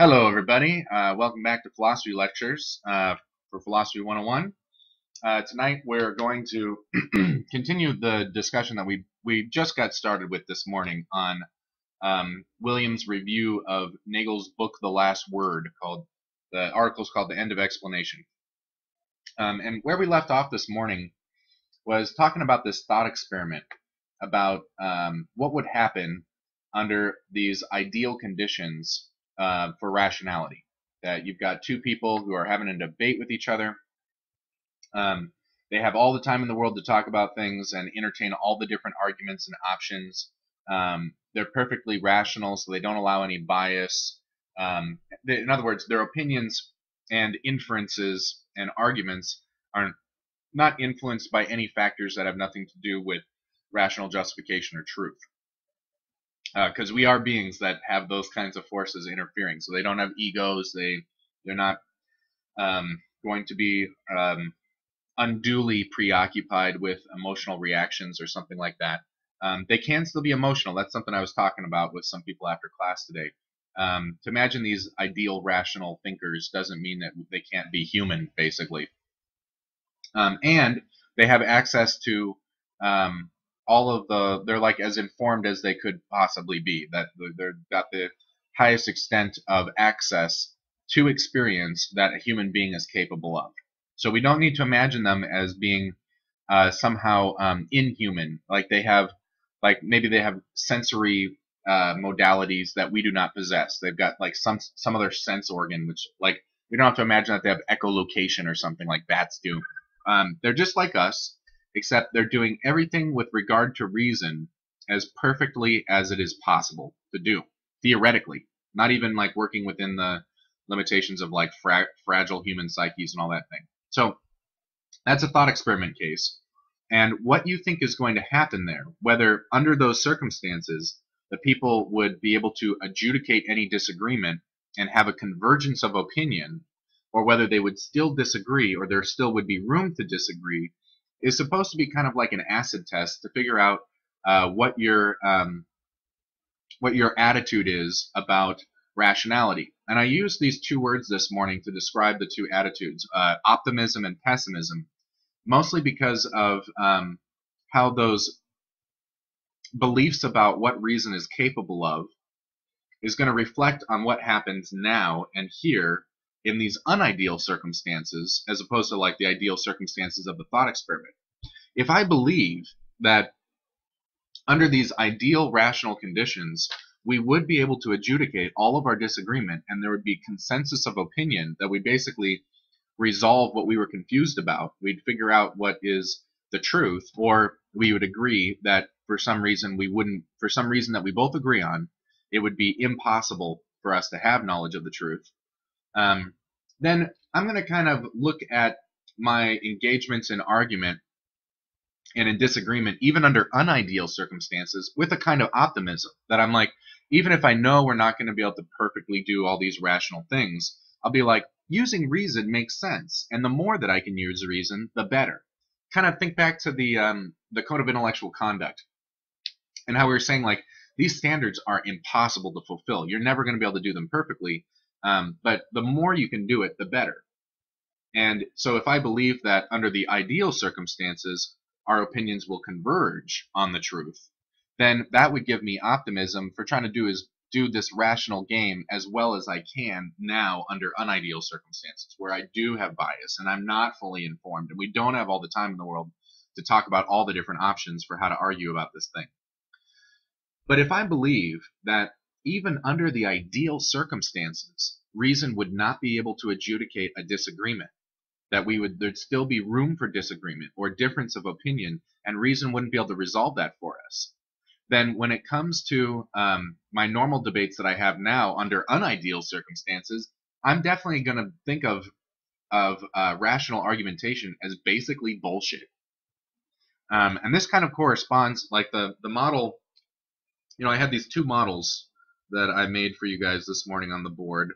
Hello, everybody. Welcome back to Philosophy Lectures for Philosophy 101. Tonight, we're going to continue the discussion that we just got started with this morning on Williams' review of Nagel's book, The Last Word. The article's called "The End of Explanation." And where we left off this morning was talking about this thought experiment about what would happen under these ideal conditions for rationality. That you've got two people who are having a debate with each other. They have all the time in the world to talk about things and entertain all the different arguments and options. They're perfectly rational, so they don't allow any bias. In other words, their opinions and inferences and arguments are not influenced by any factors that have nothing to do with rational justification or truth. Because we are beings that have those kinds of forces interfering. So they don't have egos. They're not going to be unduly preoccupied with emotional reactions or something like that. They can still be emotional. That's something I was talking about with some people after class today. To imagine these ideal rational thinkers doesn't mean that they can't be human, basically. And they have access to they're like as informed as they could possibly be. That they've got the highest extent of access to experience that a human being is capable of. So we don't need to imagine them as being somehow inhuman. Like maybe they have sensory modalities that we do not possess. They've got like some other sense organ, which like we don't have to imagine that they have echolocation or something like bats do. They're just like us, except they're doing everything with regard to reason as perfectly as it is possible to do, theoretically. Not even like working within the limitations of like fragile human psyches and all that thing. So that's a thought experiment case. And what you think is going to happen there, whether under those circumstances the people would be able to adjudicate any disagreement and have a convergence of opinion, or whether they would still disagree or there still would be room to disagree, is supposed to be kind of like an acid test to figure out what your attitude is about rationality. And I used these two words this morning to describe the two attitudes, optimism and pessimism, mostly because of how those beliefs about what reason is capable of is going to reflect on what happens now and here in these unideal circumstances, as opposed to like the ideal circumstances of the thought experiment. If I believe that under these ideal rational conditions, we would be able to adjudicate all of our disagreement and there would be consensus of opinion that we basically resolve what we were confused about. We'd figure out what is the truth, or we would agree that for some reason that we both agree on, it would be impossible for us to have knowledge of the truth. Then I'm going to kind of look at my engagements in argument and in disagreement, even under unideal circumstances, with a kind of optimism that I'm like, even if I know we're not going to be able to perfectly do all these rational things, I'll be like, using reason makes sense, and the more that I can use reason, the better. Kind of think back to the Code of Intellectual Conduct and how we were saying like these standards are impossible to fulfill. You're never going to be able to do them perfectly, but the more you can do it, the better. And so if I believe that under the ideal circumstances, our opinions will converge on the truth, then that would give me optimism for trying to do this rational game as well as I can now under unideal circumstances where I do have bias and I'm not fully informed and we don't have all the time in the world to talk about all the different options for how to argue about this thing. But if I believe that even under the ideal circumstances, reason would not be able to adjudicate a disagreement, that there'd still be room for disagreement or difference of opinion, and reason wouldn't be able to resolve that for us, then when it comes to my normal debates that I have now under unideal circumstances, I'm definitely going to think of rational argumentation as basically bullshit. And this kind of corresponds, like the model, I had these two models that I made for you guys this morning on the board.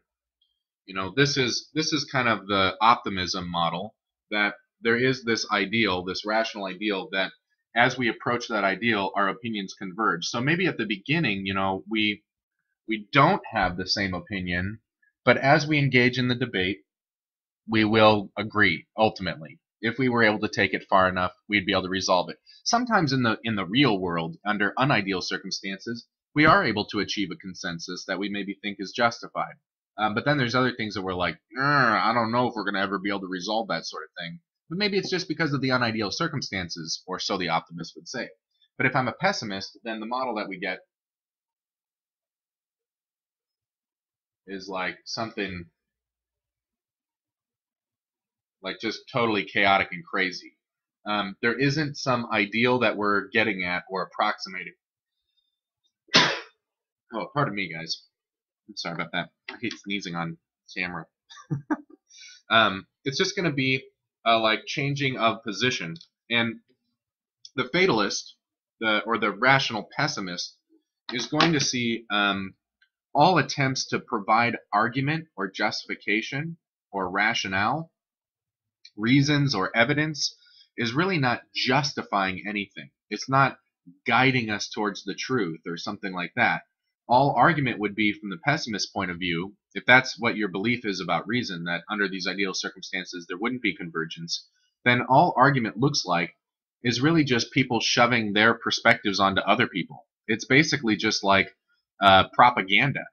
This is kind of the optimism model, that there is this ideal, this rational ideal, that as we approach that ideal, our opinions converge. So maybe at the beginning, we don't have the same opinion, But as we engage in the debate, we will agree ultimately. If we were able to take it far enough, we'd be able to resolve it. Sometimes in the real world, under unideal circumstances, we are able to achieve a consensus that we maybe think is justified. But then there's other things that we're like, I don't know if we're going to ever be able to resolve that sort of thing. But maybe it's just because of the unideal circumstances, or so the optimist would say. But if I'm a pessimist, then the model that we get is like something like just totally chaotic and crazy. There isn't some ideal that we're getting at or approximating. Oh, pardon me, guys. I'm sorry about that. I hate sneezing on camera. It's just going to be like changing of position. And the fatalist, or the rational pessimist, is going to see all attempts to provide argument or justification or rationale, reasons or evidence, is really not justifying anything. It's not guiding us towards the truth or something like that. All argument would be, from the pessimist's point of view, if that's what your belief is about reason, that under these ideal circumstances there wouldn't be convergence, then all argument looks like is really just people shoving their perspectives onto other people. It's basically just like propaganda,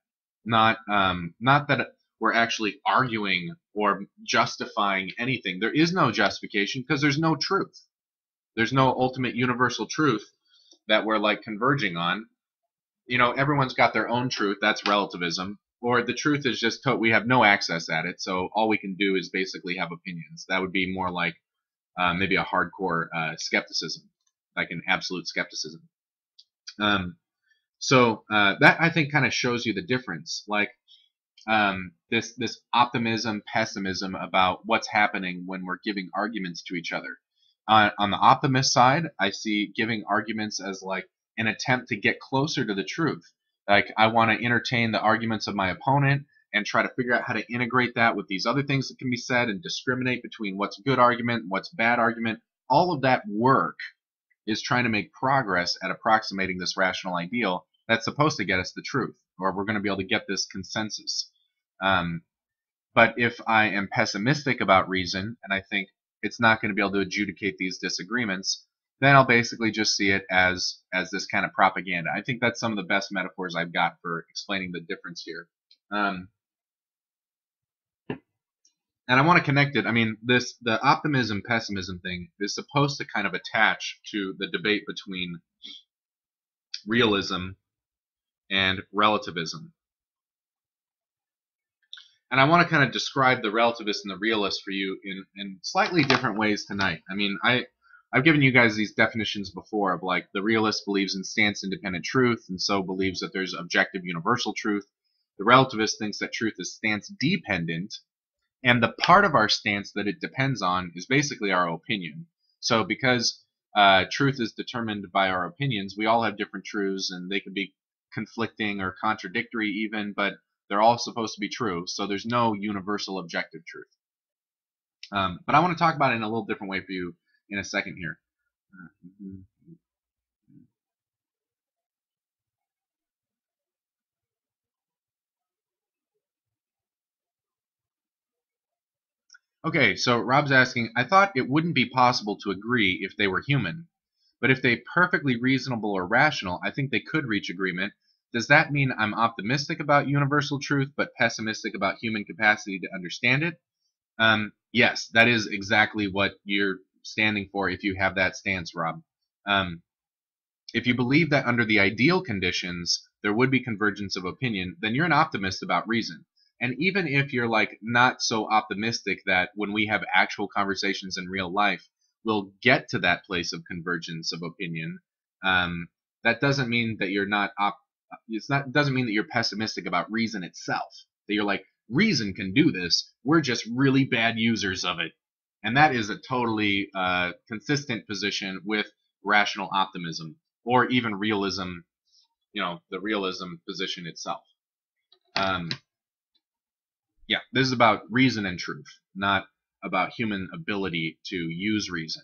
not that we're actually arguing or justifying anything. There is no justification because there's no truth. There's no ultimate universal truth that we're like converging on. You know, everyone's got their own truth. That's relativism. Or the truth is just we have no access at it, so all we can do is basically have opinions. That would be more like maybe a hardcore skepticism, like an absolute skepticism. So that, I think, kind of shows you the difference. Like this optimism, pessimism about what's happening when we're giving arguments to each other. On the optimist side, I see giving arguments as like an attempt to get closer to the truth. Like, I want to entertain the arguments of my opponent and try to figure out how to integrate that with these other things that can be said and discriminate between what's good argument and what's bad argument. All of that work is trying to make progress at approximating this rational ideal that's supposed to get us the truth, or we're going to be able to get this consensus. But if I am pessimistic about reason and I think it's not going to be able to adjudicate these disagreements, then I'll basically just see it as this kind of propaganda. I think that's some of the best metaphors I've got for explaining the difference here. And I want to connect it. I mean, the optimism pessimism thing is supposed to kind of attach to the debate between realism and relativism. And I want to kind of describe the relativist and the realist for you in slightly different ways tonight. I mean, I've given you guys these definitions before of like the realist believes in stance-independent truth and so believes that there's objective universal truth. The relativist thinks that truth is stance-dependent, and the part of our stance that it depends on is basically our opinion. So because truth is determined by our opinions, we all have different truths, and they could be conflicting or contradictory even, but they're all supposed to be true, so there's no universal objective truth. But I want to talk about it in a little different way for you in a second here. Okay, so Rob's asking, I thought it wouldn't be possible to agree if they were human, but if they're perfectly reasonable or rational, I think they could reach agreement. Does that mean I'm optimistic about universal truth but pessimistic about human capacity to understand it? Yes, that is exactly what you're standing for if you have that stance, Rob. If you believe that under the ideal conditions there would be convergence of opinion, then you're an optimist about reason. And even if you're like not so optimistic that when we have actual conversations in real life we'll get to that place of convergence of opinion, that doesn't mean that you're not doesn't mean that you're pessimistic about reason itself. That you're like, reason can do this, we're just really bad users of it. And that is a totally consistent position with rational optimism, or even realism, the realism position itself. Yeah, this is about reason and truth, not about human ability to use reason.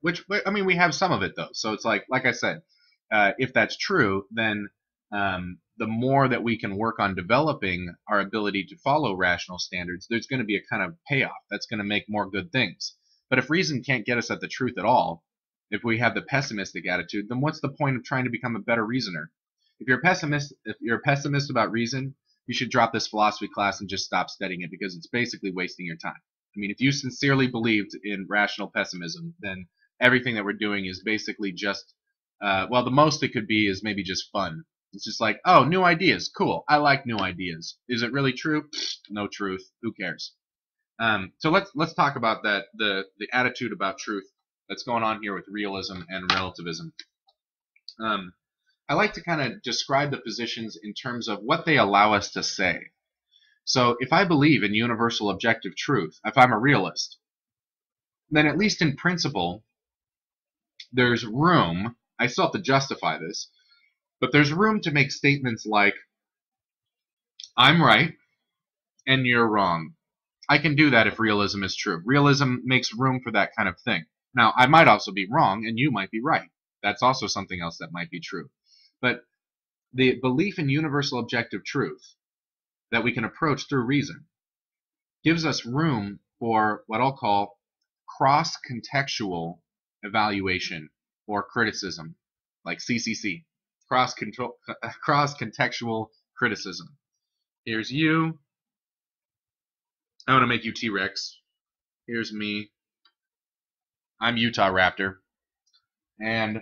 Which, I mean, we have some of it though. So it's like I said, if that's true, then the more that we can work on developing our ability to follow rational standards, there's going to be a kind of payoff that's going to make more good things. But if reason can't get us at the truth at all, if we have the pessimistic attitude, then what's the point of trying to become a better reasoner? If you're a pessimist about reason, you should drop this philosophy class and just stop studying it, because it's basically wasting your time. I mean, if you sincerely believed in rational pessimism, then everything that we're doing is basically just, well, the most it could be is maybe just fun. It's just like, oh, new ideas, cool. I like new ideas. Is it really true? No truth. Who cares? So let's talk about that, the attitude about truth that's going on here with realism and relativism. I like to kind of describe the positions in terms of what they allow us to say. So if I believe in universal objective truth, if I'm a realist, then at least in principle, there's room. I still have to justify this, but there's room to make statements like, I'm right and you're wrong. I can do that if realism is true. Realism makes room for that kind of thing. Now, I might also be wrong and you might be right. That's also something else that might be true. But the belief in universal objective truth that we can approach through reason gives us room for what I'll call cross-contextual evaluation or criticism, like CCC, cross-contextual criticism. Here's you. I want to make you T-Rex. Here's me. I'm Utah Raptor. And,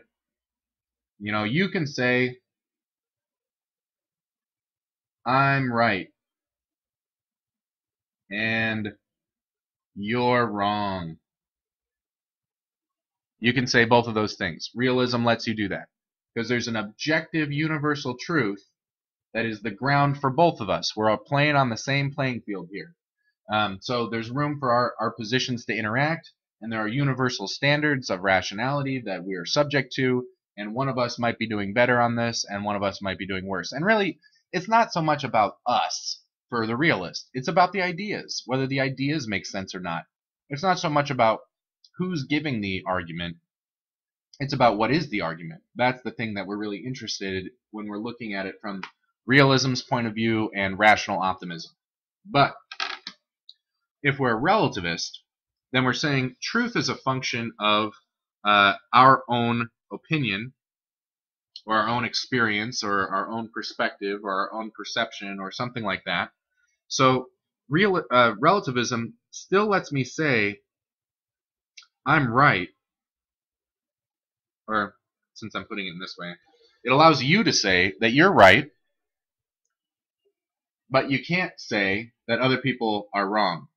you know, you can say, I'm right. And you're wrong. You can say both of those things. Realism lets you do that, because there's an objective universal truth that is the ground for both of us. We're all playing on the same playing field here. So there's room for our positions to interact, and there are universal standards of rationality that we are subject to, and one of us might be doing better on this, and one of us might be doing worse. And really, it's not so much about us for the realist. It's about the ideas, whether the ideas make sense or not. It's not so much about who's giving the argument. It's about what is the argument. That's the thing that we're really interested in when we're looking at it from realism's point of view and rational optimism. But if we're a relativist, then we're saying truth is a function of our own opinion or our own experience or our own perspective or our own perception or something like that. So relativism still lets me say I'm right, or since I'm putting it in this way, it allows you to say that you're right, but you can't say that other people are wrong.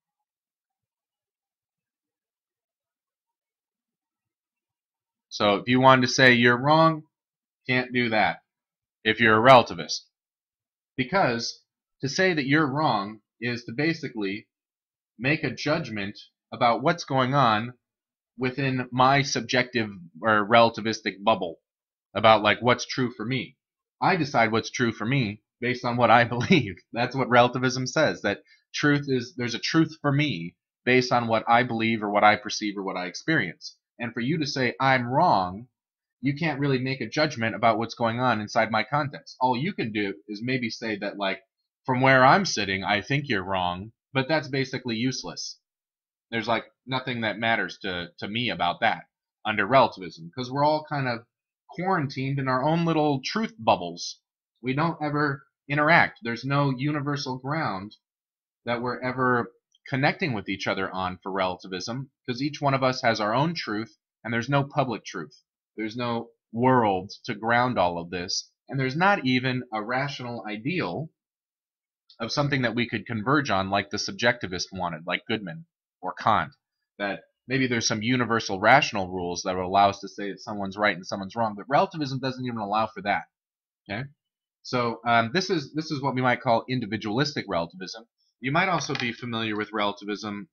So if you wanted to say you're wrong, can't do that if you're a relativist. Because to say that you're wrong is to basically make a judgment about what's going on within my subjective or relativistic bubble about like what's true for me. I decide what's true for me based on what I believe. That's what relativism says, that there's a truth for me based on what I believe or what I perceive or what I experience. And for you to say I'm wrong, you can't really make a judgment about what's going on inside my context. All you can do is maybe say that, like, from where I'm sitting, I think you're wrong, but that's basically useless. There's like nothing that matters to me about that under relativism, because we're all kind of quarantined in our own little truth bubbles. We don't ever interact. There's no universal ground that we're ever connecting with each other on for relativism, because each one of us has our own truth, and there's no public truth. There's no world to ground all of this, and there's not even a rational ideal of something that we could converge on like the subjectivist wanted, like Goodman or Kant, that maybe there's some universal rational rules that would allow us to say that someone's right and someone's wrong, but relativism doesn't even allow for that. Okay, so this is what we might call individualistic relativism. You might also be familiar with relativism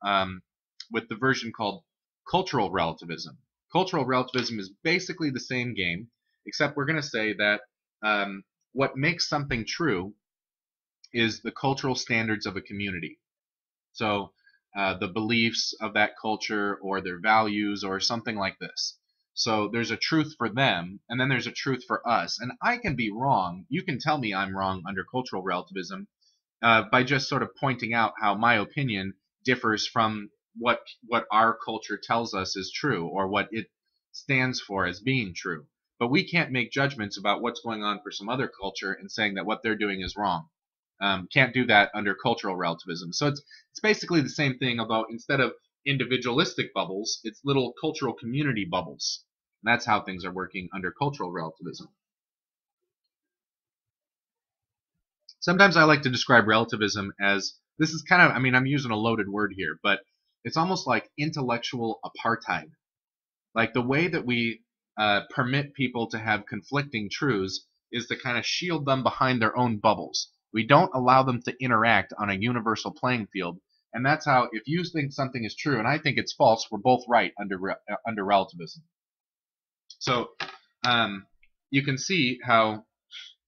with the version called cultural relativism. Cultural relativism is basically the same game, except we're going to say that what makes something true is the cultural standards of a community. So the beliefs of that culture or their values or something like this. So there's a truth for them, and then there's a truth for us. And I can be wrong. You can tell me I'm wrong under cultural relativism by just sort of pointing out how my opinion differs from what our culture tells us is true, or what it stands for as being true. But we can't make judgments about what's going on for some other culture and saying that what they're doing is wrong. Can't do that under cultural relativism. So it's basically the same thing, although instead of individualistic bubbles, it's little cultural community bubbles. And that's how things are working under cultural relativism. Sometimes I like to describe relativism as, this is kind of, I mean, I'm using a loaded word here, but it's almost like intellectual apartheid. Like the way that we permit people to have conflicting truths is to kind of shield them behind their own bubbles. We don't allow them to interact on a universal playing field, and that's how, if you think something is true and I think it's false, we're both right under relativism. So you can see how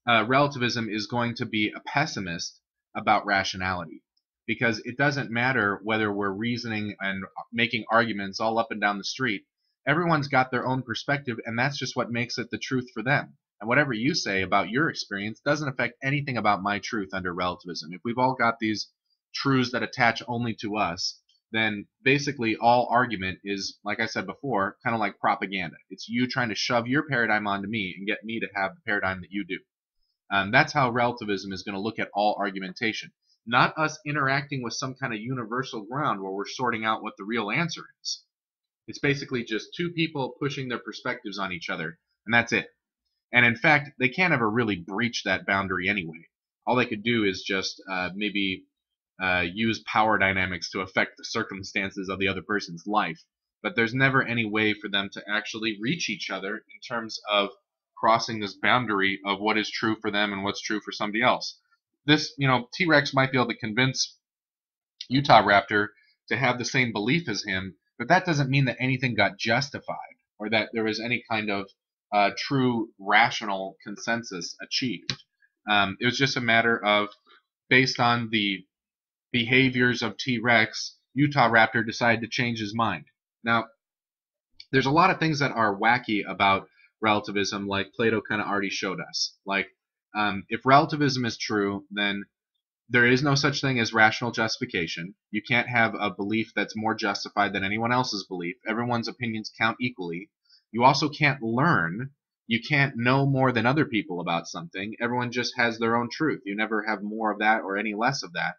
relativism is going to be a pessimist about rationality, because it doesn't matter whether we're reasoning and making arguments all up and down the street. Everyone's got their own perspective, and that's just what makes it the truth for them. And whatever you say about your experience doesn't affect anything about my truth under relativism. If we've all got these truths that attach only to us, then basically all argument is, like I said before, kind of like propaganda. It's you trying to shove your paradigm onto me and get me to have the paradigm that you do. That's how relativism is going to look at all argumentation. Not us interacting with some kind of universal ground where we're sorting out what the real answer is. It's basically just two people pushing their perspectives on each other, and that's it. And in fact, they can't ever really breach that boundary anyway. All they could do is just maybe use power dynamics to affect the circumstances of the other person's life. But there's never any way for them to actually reach each other in terms of crossing this boundary of what is true for them and what's true for somebody else. This, T-Rex might be able to convince Utah Raptor to have the same belief as him, but that doesn't mean that anything got justified or that there was any kind of true rational consensus achieved. It was just a matter of, based on the behaviors of T-Rex, Utah Raptor decided to change his mind. Now, there's a lot of things that are wacky about relativism, like Plato kind of already showed us. Like, if relativism is true, then there is no such thing as rational justification. You can't have a belief that's more justified than anyone else's belief. Everyone's opinions count equally. You also can't learn. You can't know more than other people about something. Everyone just has their own truth. You never have more of that or any less of that.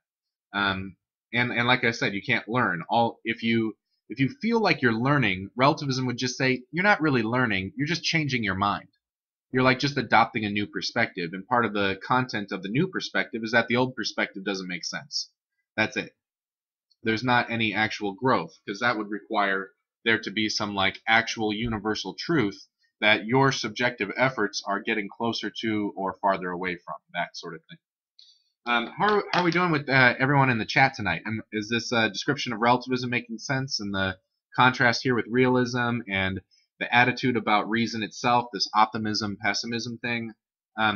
And like I said, you can't learn. If you feel like you're learning, relativism would just say you're not really learning. You're just changing your mind. You're like just adopting a new perspective, and part of the content of the new perspective is that the old perspective doesn't make sense. That's it. There's not any actual growth, because that would require there to be some like actual universal truth that your subjective efforts are getting closer to or farther away from, that sort of thing. How are we doing with everyone in the chat tonight? Is this description of relativism making sense, and the contrast here with realism and the attitude about reason itself, this optimism, pessimism thing?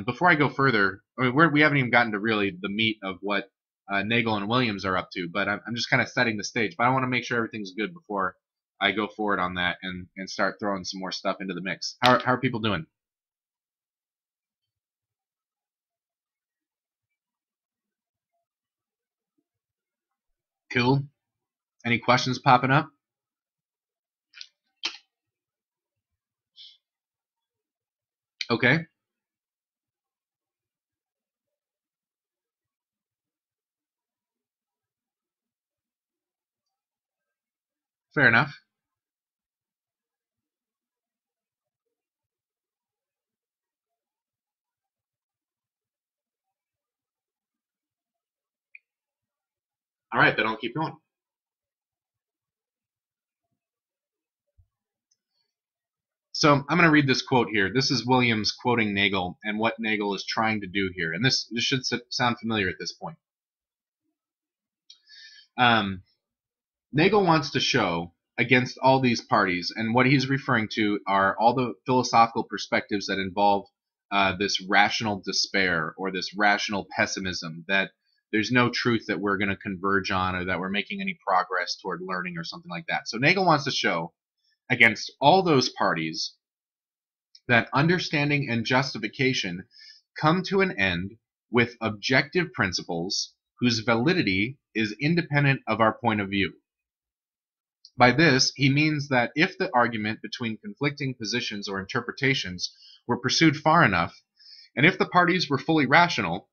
Before I go further, we haven't even gotten to really the meat of what Nagel and Williams are up to, but I'm just kind of setting the stage. But I want to make sure everything's good before I go forward on that and start throwing some more stuff into the mix. How are people doing? Cool. Any questions popping up? Okay. Fair enough. All right, then I'll keep going. So I'm going to read this quote here. This is Williams quoting Nagel and what Nagel is trying to do here. And this should sound familiar at this point. Nagel wants to show against all these parties, and what he's referring to are all the philosophical perspectives that involve this rational despair or this rational pessimism, that there's no truth that we're going to converge on or that we're making any progress toward learning or something like that. So Nagel wants to show against all those parties that understanding and justification come to an end with objective principles whose validity is independent of our point of view. By this, he means that if the argument between conflicting positions or interpretations were pursued far enough, and if the parties were fully rational,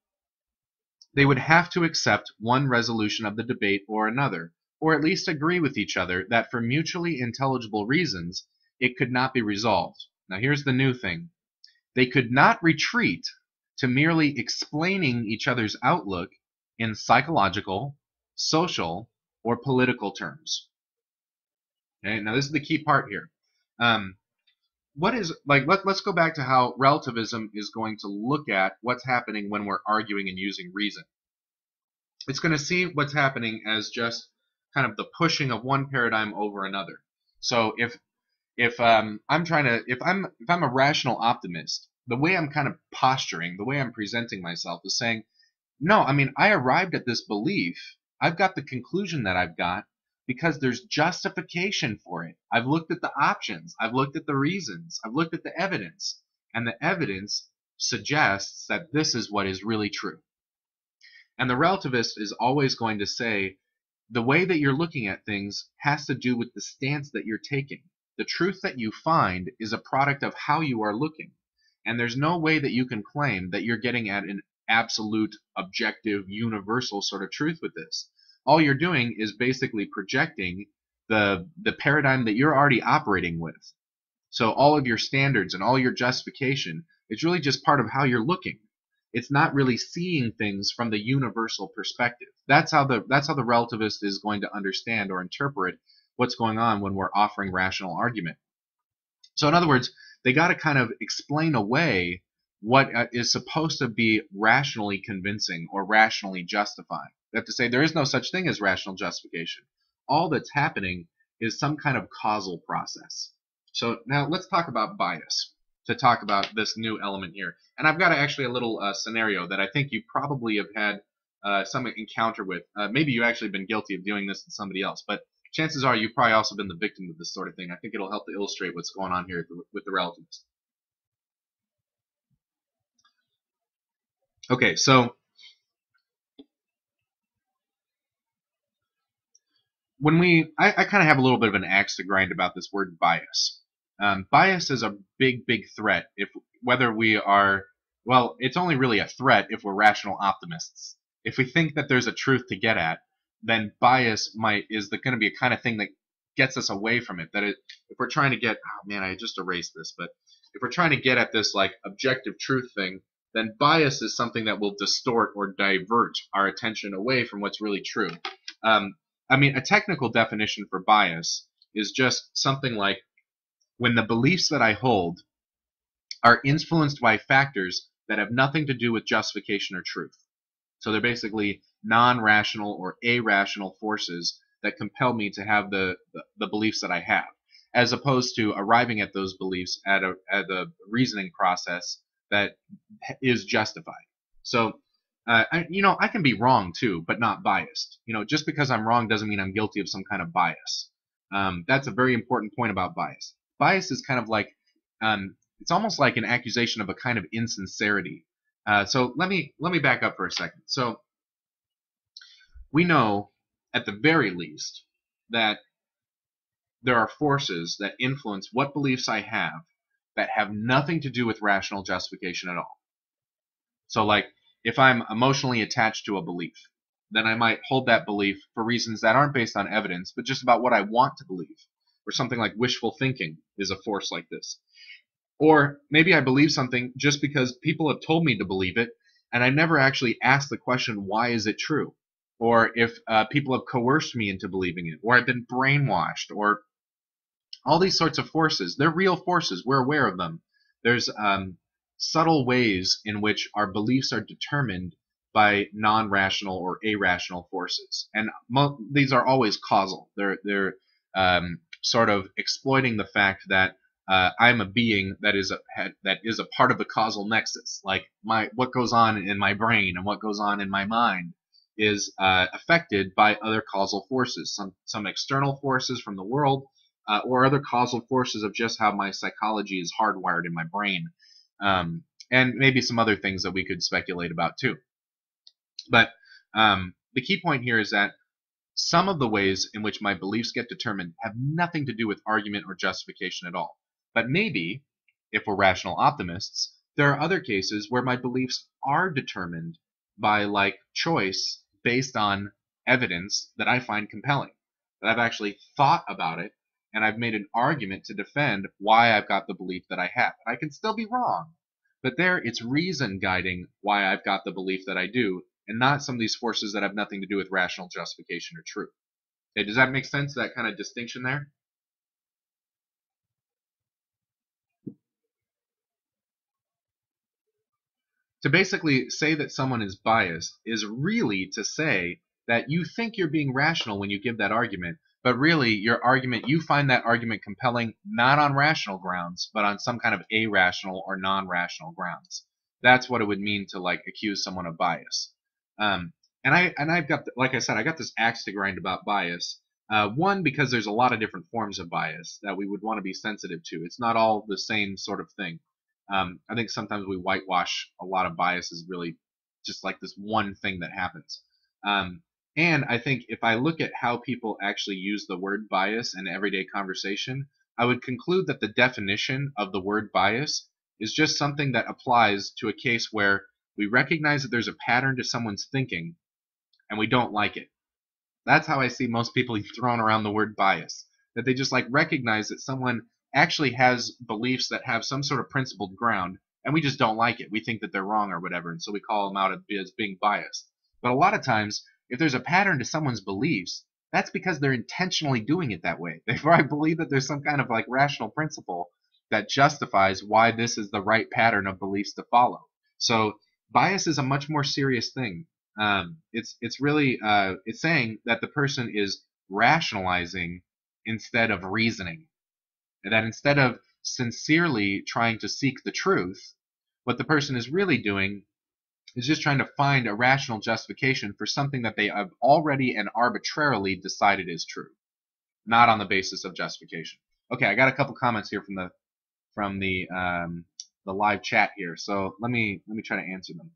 they would have to accept one resolution of the debate or another, or at least agree with each other that for mutually intelligible reasons it could not be resolved. Now here's the new thing. They could not retreat to merely explaining each other's outlook in psychological, social, or political terms. Okay, now this is the key part here. Let's go back to how relativism is going to look at what's happening when we're arguing and using reason. It's going to see what's happening as just kind of the pushing of one paradigm over another. So if I'm a rational optimist, the way I'm kind of posturing, the way I'm presenting myself is saying, no, I mean, I arrived at this belief. I've got the conclusion that I've got because there's justification for it. I've looked at the options. I've looked at the reasons. I've looked at the evidence. And the evidence suggests that this is what is really true. And the relativist is always going to say, the way that you're looking at things has to do with the stance that you're taking. The truth that you find is a product of how you are looking. And there's no way that you can claim that you're getting at an absolute, objective, universal sort of truth with this. All you're doing is basically projecting the paradigm that you're already operating with. So all of your standards and all your justification is really just part of how you're looking. It's not really seeing things from the universal perspective. That's how the relativist is going to understand or interpret what's going on when we're offering rational argument. So in other words, they got to kind of explain away what is supposed to be rationally convincing or rationally justifying. They have to say there is no such thing as rational justification. All that's happening is some kind of causal process. So now let's talk about bias to talk about this new element here. And I've got actually a little scenario that I think you probably have had some encounter with. Maybe you've actually been guilty of doing this to somebody else, but chances are you've probably also been the victim of this sort of thing. I think it'll help to illustrate what's going on here with the relativist. Okay, so I kind of have a little bit of an axe to grind about this word bias. Bias is a big, big threat whether we are, well, it's only really a threat if we're rational optimists. If we think that there's a truth to get at, then bias is going to be a kind of thing that gets us away from it. If we're trying to get, oh man, I just erased this, but if we're trying to get at this like objective truth thing, then bias is something that will distort or divert our attention away from what's really true. I mean, a technical definition for bias is just something like when the beliefs that I hold are influenced by factors that have nothing to do with justification or truth. So they're basically non-rational or irrational forces that compel me to have the beliefs that I have, as opposed to arriving at those beliefs at a reasoning process that is justified. So, I can be wrong too, but not biased. Just because I'm wrong doesn't mean I'm guilty of some kind of bias. That's a very important point about bias. Bias is kind of like, it's almost like an accusation of a kind of insincerity. So let me back up for a second. So we know, at the very least, that there are forces that influence what beliefs I have that have nothing to do with rational justification at all. So like, if I'm emotionally attached to a belief, then I might hold that belief for reasons that aren't based on evidence, but just about what I want to believe. Or something like wishful thinking is a force like this. Or maybe I believe something just because people have told me to believe it, and I never actually asked the question, why is it true? Or if people have coerced me into believing it, or I've been brainwashed, or all these sorts of forces. They're real forces. We're aware of them. There's subtle ways in which our beliefs are determined by non-rational or irrational forces, and these are always causal. They're sort of exploiting the fact that I'm a being that is a part of the causal nexus. Like what goes on in my brain and what goes on in my mind is affected by other causal forces, some external forces from the world, or other causal forces of just how my psychology is hardwired in my brain, and maybe some other things that we could speculate about too. But the key point here is that some of the ways in which my beliefs get determined have nothing to do with argument or justification at all. But maybe, if we're rational optimists, there are other cases where my beliefs are determined by like choice based on evidence that I find compelling, that I've actually thought about it and I've made an argument to defend why I've got the belief that I have. And I can still be wrong, but there it's reason guiding why I've got the belief that I do, and not some of these forces that have nothing to do with rational justification or truth. Okay, does that make sense, that kind of distinction there? To basically say that someone is biased is really to say that you think you're being rational when you give that argument, but really your argument, you find that argument compelling not on rational grounds, but on some kind of irrational or non-rational grounds. That's what it would mean to like accuse someone of bias. Um, I've got, like I said, I got this axe to grind about bias. One, because there's a lot of different forms of bias that we would want to be sensitive to. It's not all the same sort of thing. I think sometimes we whitewash a lot of bias as really just like this one thing that happens. And I think if I look at how people actually use the word bias in everyday conversation, I would conclude that the definition of the word bias is just something that applies to a case where we recognize that there's a pattern to someone's thinking and we don't like it. That's how I see most people throwing around the word bias. That they just like recognize that someone actually has beliefs that have some sort of principled ground, and we just don't like it. We think that they're wrong or whatever, and so we call them out as being biased. But a lot of times, if there's a pattern to someone's beliefs, that's because they're intentionally doing it that way. They probably believe that there's some kind of like rational principle that justifies why this is the right pattern of beliefs to follow. So bias is a much more serious thing. It's really it's saying that the person is rationalizing instead of reasoning, and that instead of sincerely trying to seek the truth, what the person is really doing is just trying to find a rational justification for something that they have already and arbitrarily decided is true, not on the basis of justification. Okay, I got a couple comments here from the live chat here, so let me try to answer them.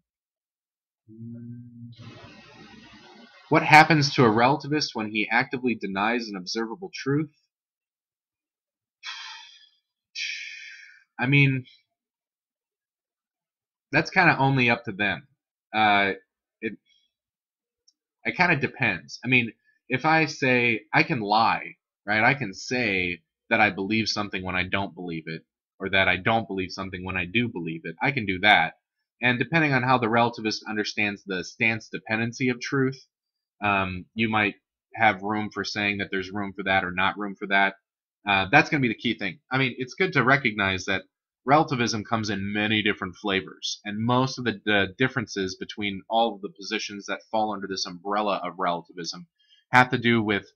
What happens to a relativist when he actively denies an observable truth? I mean, that's kind of only up to them. It kind of depends. I mean, if I say I can lie, right? I can say that I believe something when I don't believe it, or that I don't believe something when I do believe it. I can do that. And depending on how the relativist understands the stance dependency of truth, you might have room for saying that there's room for that or not room for that. That's going to be the key thing. I mean, it's good to recognize that relativism comes in many different flavors, and most of the differences between all of the positions that fall under this umbrella of relativism have to do with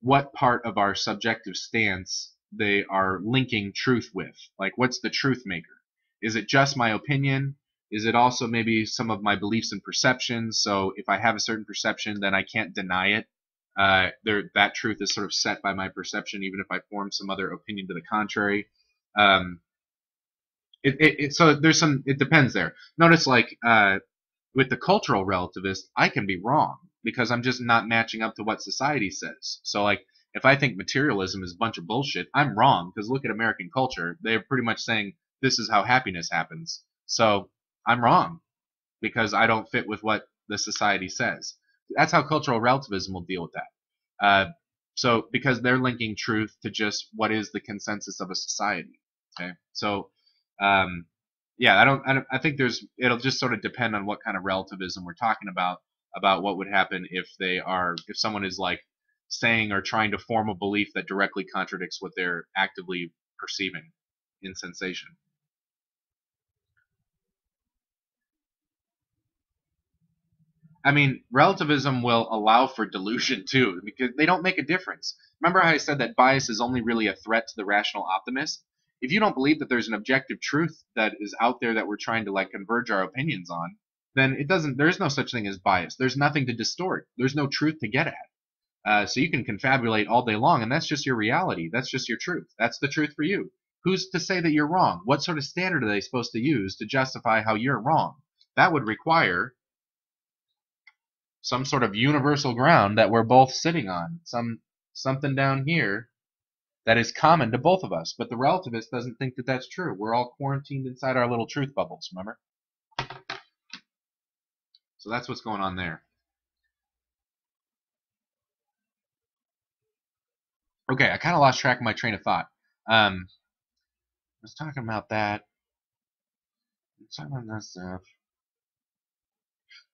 what part of our subjective stance they are linking truth with. Like, what's the truth maker? Is it just my opinion? Is it also maybe some of my beliefs and perceptions? So if I have a certain perception, then I can't deny it. That truth is sort of set by my perception, even if I form some other opinion to the contrary. So there's some. It depends there. Notice, like with the cultural relativist, I can be wrong because I'm just not matching up to what society says. So, like, if I think materialism is a bunch of bullshit, I'm wrong because look at American culture. They're pretty much saying this is how happiness happens. So I'm wrong because I don't fit with what the society says. That's how cultural relativism will deal with that. So because they're linking truth to just what is the consensus of a society. Okay, so yeah, I think it'll just sort of depend on what kind of relativism we're talking about what would happen if someone is like saying or trying to form a belief that directly contradicts what they're actively perceiving in sensation. I mean, relativism will allow for delusion too, because they don't make a difference. Remember how I said that bias is only really a threat to the rational optimist? If you don't believe that there's an objective truth that is out there that we're trying to like converge our opinions on, then there is no such thing as bias. There's nothing to distort. There's no truth to get at. So you can confabulate all day long, and that's just your reality. That's just your truth. That's the truth for you. Who's to say that you're wrong? What sort of standard are they supposed to use to justify how you're wrong? That would require some sort of universal ground that we're both sitting on. Something down here that is common to both of us. But the relativist doesn't think that that's true. We're all quarantined inside our little truth bubbles, remember? So that's what's going on there. Okay, I kind of lost track of my train of thought. I was talking about that. Talking about that stuff.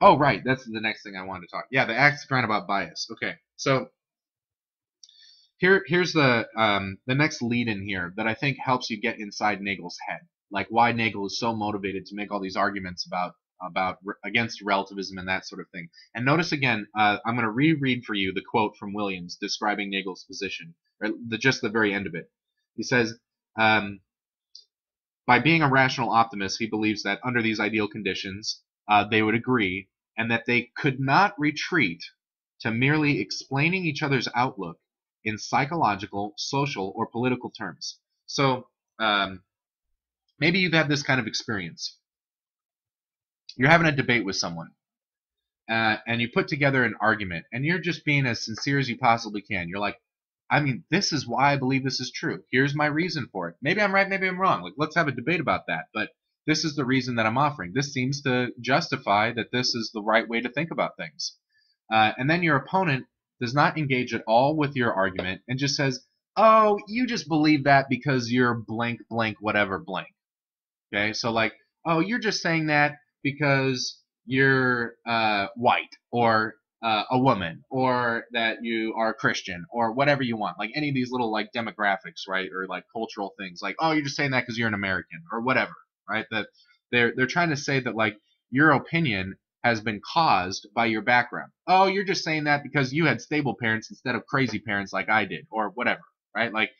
Oh, right. That's the next thing I wanted to talk. Yeah, the axe about bias. Okay, so here's the next lead in here that I think helps you get inside Nagel's head, like why Nagel is so motivated to make all these arguments about against relativism and that sort of thing. And notice again, I'm going to reread for you the quote from Williams describing Nagel's position, or just the very end of it. He says, by being a rational optimist, he believes that under these ideal conditions, they would agree, and that they could not retreat to merely explaining each other's outlook in psychological, social, or political terms. So maybe you've had this kind of experience. You're having a debate with someone, and you put together an argument, and you're just being as sincere as you possibly can. You're like, I mean, this is why I believe this is true. Here's my reason for it. Maybe I'm right, maybe I'm wrong. Like, let's have a debate about that. But this is the reason that I'm offering. This seems to justify that this is the right way to think about things. And then your opponent does not engage at all with your argument and just says, oh, you just believe that because you're blank, blank, whatever, blank. Okay, so like, oh, you're just saying that because you're white, or a woman, or that you are Christian, or whatever you want. Like any of these little like demographics, right, or like cultural things. Like, oh, you're just saying that because you're an American, or whatever, right? That they're trying to say that like your opinion has been caused by your background. Oh, you're just saying that because you had stable parents instead of crazy parents like I did, or whatever, right? Like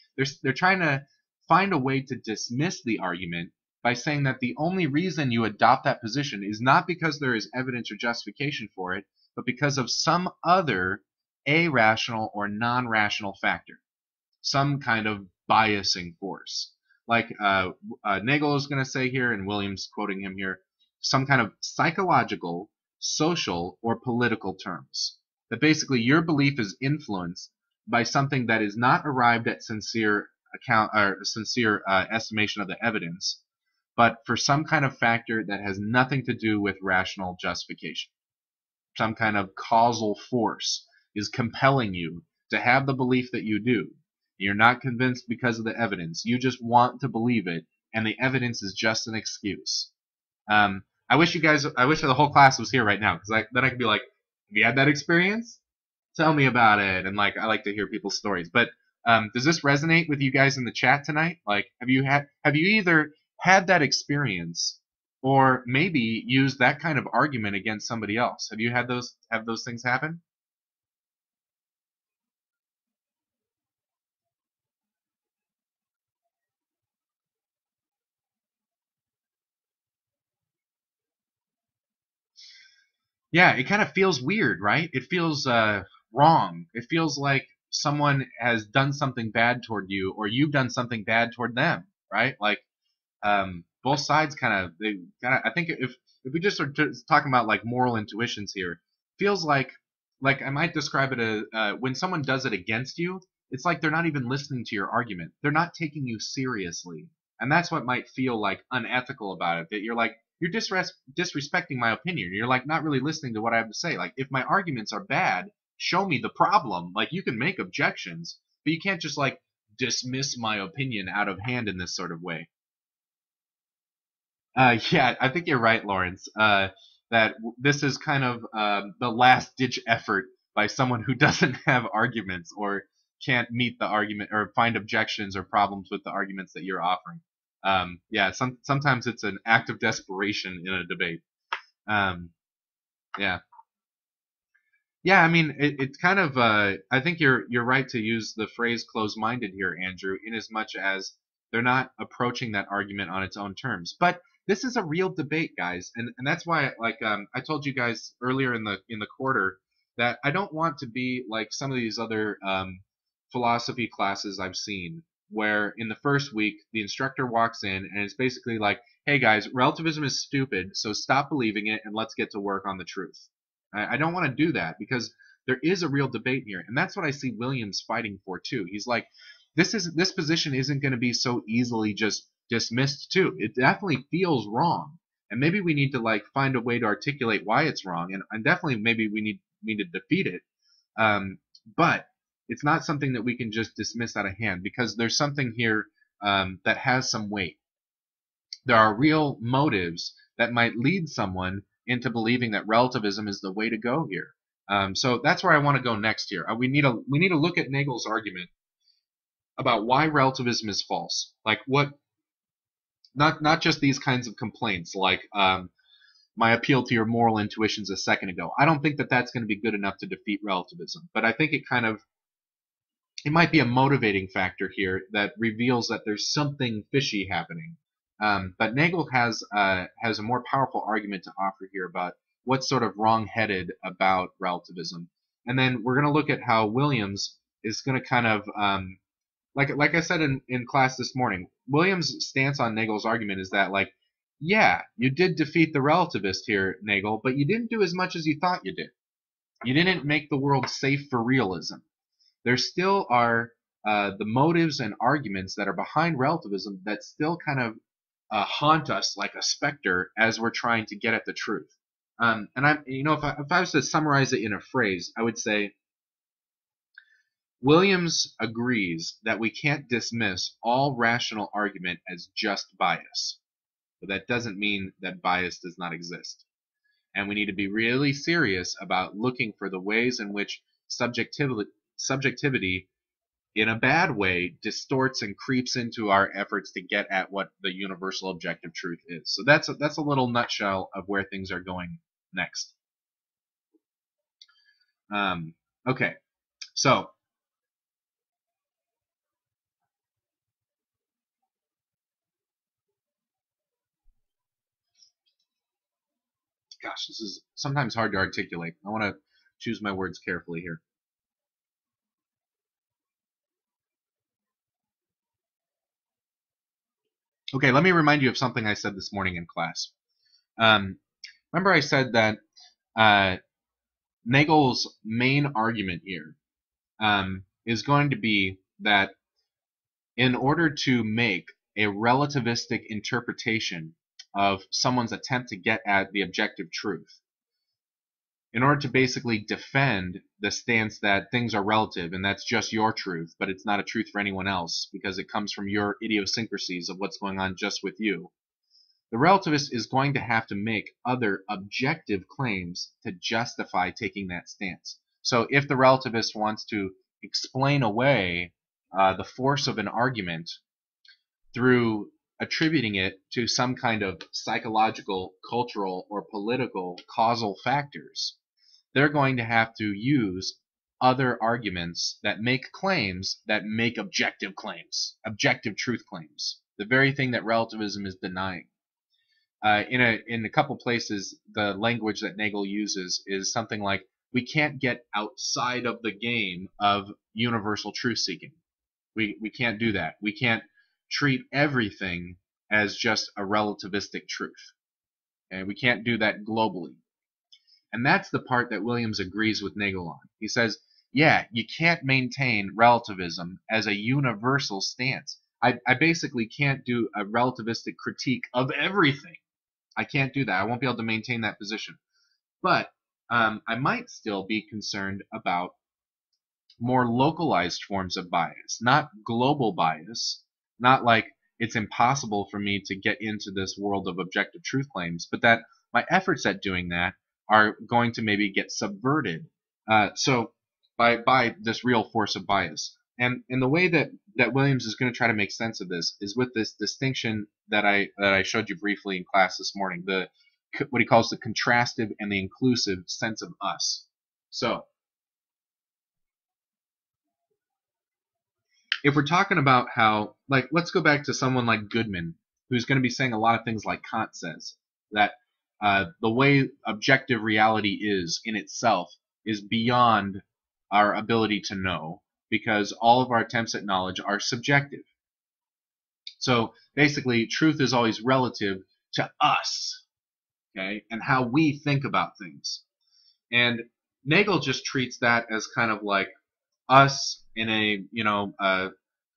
they're trying to find a way to dismiss the argument by saying that the only reason you adopt that position is not because there is evidence or justification for it, but because of some other irrational or non-rational factor, some kind of biasing force. Like Nagel is going to say here, and Williams quoting him here, some kind of psychological, social, or political terms. That basically your belief is influenced by something that is not arrived at sincere estimation of the evidence, but for some kind of factor that has nothing to do with rational justification. Some kind of causal force is compelling you to have the belief that you do. You're not convinced because of the evidence. You just want to believe it, and the evidence is just an excuse. I wish the whole class was here right now, because then I could be like, have you had that experience? Tell me about it. And like, I like to hear people's stories. But does this resonate with you guys in the chat tonight? Like, have you either had that experience, or maybe used that kind of argument against somebody else? Have you had those things happen? Yeah, it kind of feels weird, right? It feels wrong. It feels like someone has done something bad toward you, or you've done something bad toward them, right? Like both sides I think if we just are just talking about like moral intuitions here, feels like I might describe it as when someone does it against you, it's like they're not even listening to your argument. They're not taking you seriously. And that's what might feel like unethical about it, that you're like, you're disrespecting my opinion. You're like not really listening to what I have to say. Like, if my arguments are bad, show me the problem. Like, you can make objections, but you can't just like dismiss my opinion out of hand in this sort of way. Yeah, I think you're right, Lawrence. That this is kind of the last ditch effort by someone who doesn't have arguments, or can't meet the argument, or find objections or problems with the arguments that you're offering. Yeah, sometimes it's an act of desperation in a debate. Yeah. Yeah, I mean, it's kind of. I think you're right to use the phrase "close-minded" here, Andrew, in as much as they're not approaching that argument on its own terms. But this is a real debate, guys, and that's why, like, I told you guys earlier in the quarter that I don't want to be like some of these other philosophy classes I've seen, where in the first week the instructor walks in and it's basically like, "Hey guys, relativism is stupid, so stop believing it and let's get to work on the truth." I don't want to do that because there is a real debate here, and that's what I see Williams fighting for too. He's like, this position isn't going to be so easily just dismissed too. It definitely feels wrong, and maybe we need to like find a way to articulate why it's wrong, and definitely maybe we need to defeat it. But it's not something that we can just dismiss out of hand because there's something here that has some weight. There are real motives that might lead someone into believing that relativism is the way to go here. So that's where I want to go next here. We need to look at Nagel's argument about why relativism is false. Like what, not just these kinds of complaints like my appeal to your moral intuitions a second ago. I don't think that that's going to be good enough to defeat relativism, but I think it might be a motivating factor here that reveals that there's something fishy happening. But Nagel has a more powerful argument to offer here about what's sort of wrong-headed about relativism. And then we're going to look at how Williams is going to kind of, like I said in class this morning, Williams' stance on Nagel's argument is that, like, yeah, you did defeat the relativist here, Nagel, but you didn't do as much as you thought you did. You didn't make the world safe for realism. There still are the motives and arguments that are behind relativism that still kind of haunt us like a specter as we're trying to get at the truth. And if I was to summarize it in a phrase, I would say Williams agrees that we can't dismiss all rational argument as just bias, but that doesn't mean that bias does not exist. And we need to be really serious about looking for the ways in which subjectivity in a bad way distorts and creeps into our efforts to get at what the universal objective truth is. So that's a little nutshell of where things are going next. Okay, so gosh, this is sometimes hard to articulate. I want to choose my words carefully here. Okay, let me remind you of something I said this morning in class. Remember I said that Nagel's main argument here is going to be that in order to make a relativistic interpretation of someone's attempt to get at the objective truth, in order to basically defend the stance that things are relative and that's just your truth, but it's not a truth for anyone else because it comes from your idiosyncrasies of what's going on just with you, the relativist is going to have to make other objective claims to justify taking that stance. So if the relativist wants to explain away the force of an argument through attributing it to some kind of psychological, cultural, or political causal factors, they're going to have to use other arguments that make claims that make objective claims, objective truth claims, the very thing that relativism is denying. In a couple places, the language that Nagel uses is something like, we can't get outside of the game of universal truth seeking. We can't do that. We can't treat everything as just a relativistic truth. And we can't do that globally. And that's the part that Williams agrees with Nagel on. He says, yeah, you can't maintain relativism as a universal stance. I basically can't do a relativistic critique of everything. I can't do that. I won't be able to maintain that position. But I might still be concerned about more localized forms of bias, not global bias, not like it's impossible for me to get into this world of objective truth claims, but that my efforts at doing that are going to maybe get subverted. So by this real force of bias. And the way that Williams is going to try to make sense of this is with this distinction that I showed you briefly in class this morning, what he calls the contrastive and the inclusive sense of us. So if we're talking about how, like, let's go back to someone like Goodman, who's going to be saying a lot of things like Kant says, that the way objective reality is in itself is beyond our ability to know, because all of our attempts at knowledge are subjective. So basically, truth is always relative to us, okay, and how we think about things. And Nagel just treats that as kind of like us in a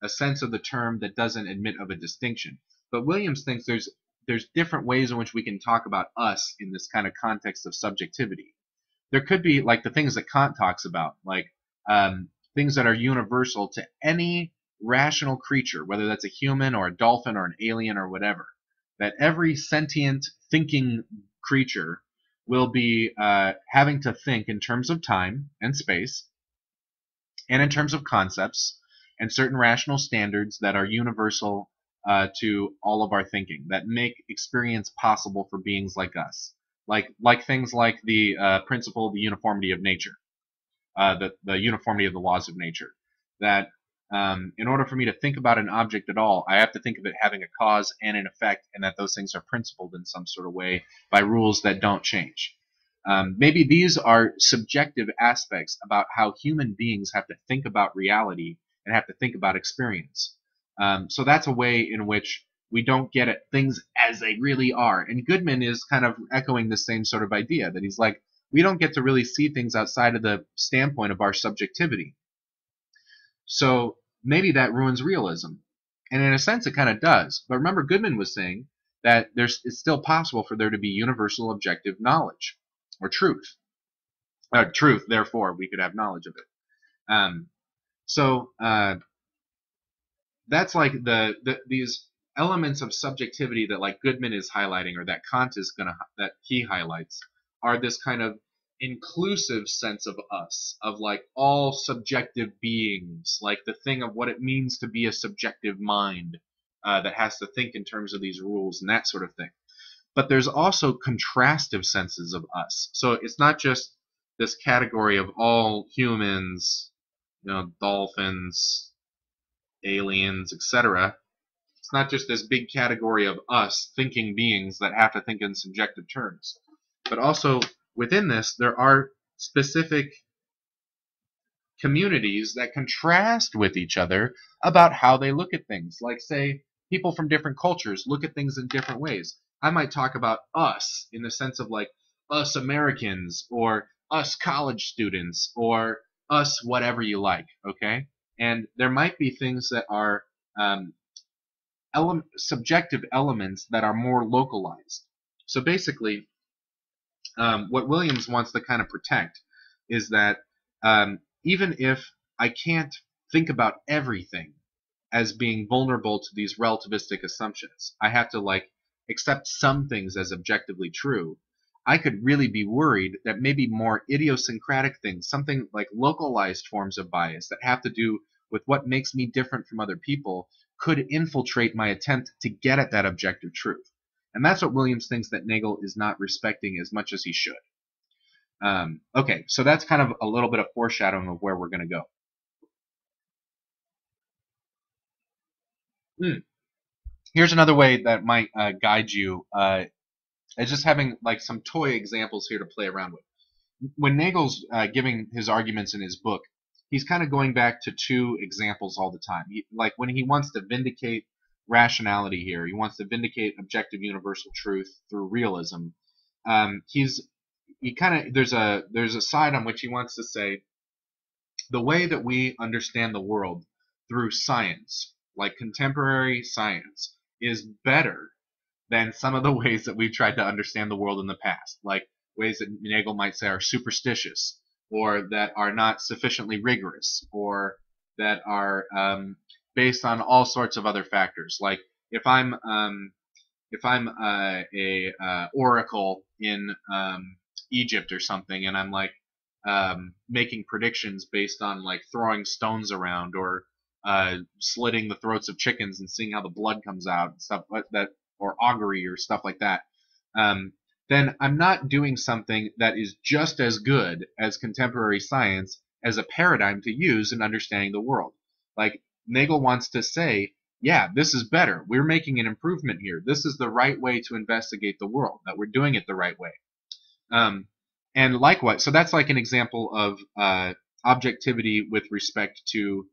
sense of the term that doesn't admit of a distinction. But Williams thinks there's different ways in which we can talk about us in this kind of context of subjectivity. There could be like the things that Kant talks about, like things that are universal to any rational creature, whether that's a human or a dolphin or an alien or whatever. That every sentient thinking creature will be having to think in terms of time and space, and in terms of concepts and certain rational standards that are universal to all of our thinking, that make experience possible for beings like us, like things like the principle of the uniformity of nature, the uniformity of the laws of nature. That in order for me to think about an object at all, I have to think of it having a cause and an effect, and that those things are principled in some sort of way by rules that don't change. Maybe these are subjective aspects about how human beings have to think about reality and have to think about experience. So that's a way in which we don't get at things as they really are. And Goodman is kind of echoing the same sort of idea, that he's like, we don't get to really see things outside of the standpoint of our subjectivity. So maybe that ruins realism. And in a sense, it kind of does. But remember, Goodman was saying that it's still possible for there to be universal objective knowledge, or truth. Truth, therefore, we could have knowledge of it. So that's like these elements of subjectivity that like Goodman is highlighting, or that Kant is that he highlights, are this kind of inclusive sense of us, of like all subjective beings, like the thing of what it means to be a subjective mind that has to think in terms of these rules and that sort of thing. But there's also contrastive senses of us. So it's not just this category of all humans, dolphins, aliens, etc. It's not just this big category of us thinking beings that have to think in subjective terms. But also within this, there are specific communities that contrast with each other about how they look at things. Like, say, people from different cultures look at things in different ways. I might talk about us in the sense of like us Americans, or us college students, or us whatever you like, okay? And there might be things that are subjective elements that are more localized. So basically, what Williams wants to kind of protect is that even if I can't think about everything as being vulnerable to these relativistic assumptions, I have to like accept some things as objectively true, I could really be worried that maybe more idiosyncratic things, something like localized forms of bias that have to do with what makes me different from other people, could infiltrate my attempt to get at that objective truth. And that's what Williams thinks that Nagel is not respecting as much as he should. Okay, so that's kind of a little bit of foreshadowing of where we're going to go. Here's another way that might guide you. It's just having like some toy examples here to play around with. When Nagel's giving his arguments in his book, he's kind of going back to two examples all the time. Like when he wants to vindicate rationality here, he wants to vindicate objective universal truth through realism. There's a side on which he wants to say the way that we understand the world through science, like contemporary science, is better than some of the ways that we've tried to understand the world in the past, like ways that Nagel might say are superstitious, or that are not sufficiently rigorous, or that are based on all sorts of other factors. Like if I'm a oracle in Egypt or something, and I'm like making predictions based on like throwing stones around, or slitting the throats of chickens and seeing how the blood comes out and stuff like that, or augury or stuff like that, then I'm not doing something that is just as good as contemporary science as a paradigm to use in understanding the world. Like Nagel wants to say, yeah, this is better. We're making an improvement here. This is the right way to investigate the world, that we're doing it the right way. And likewise, so that's like an example of objectivity with respect to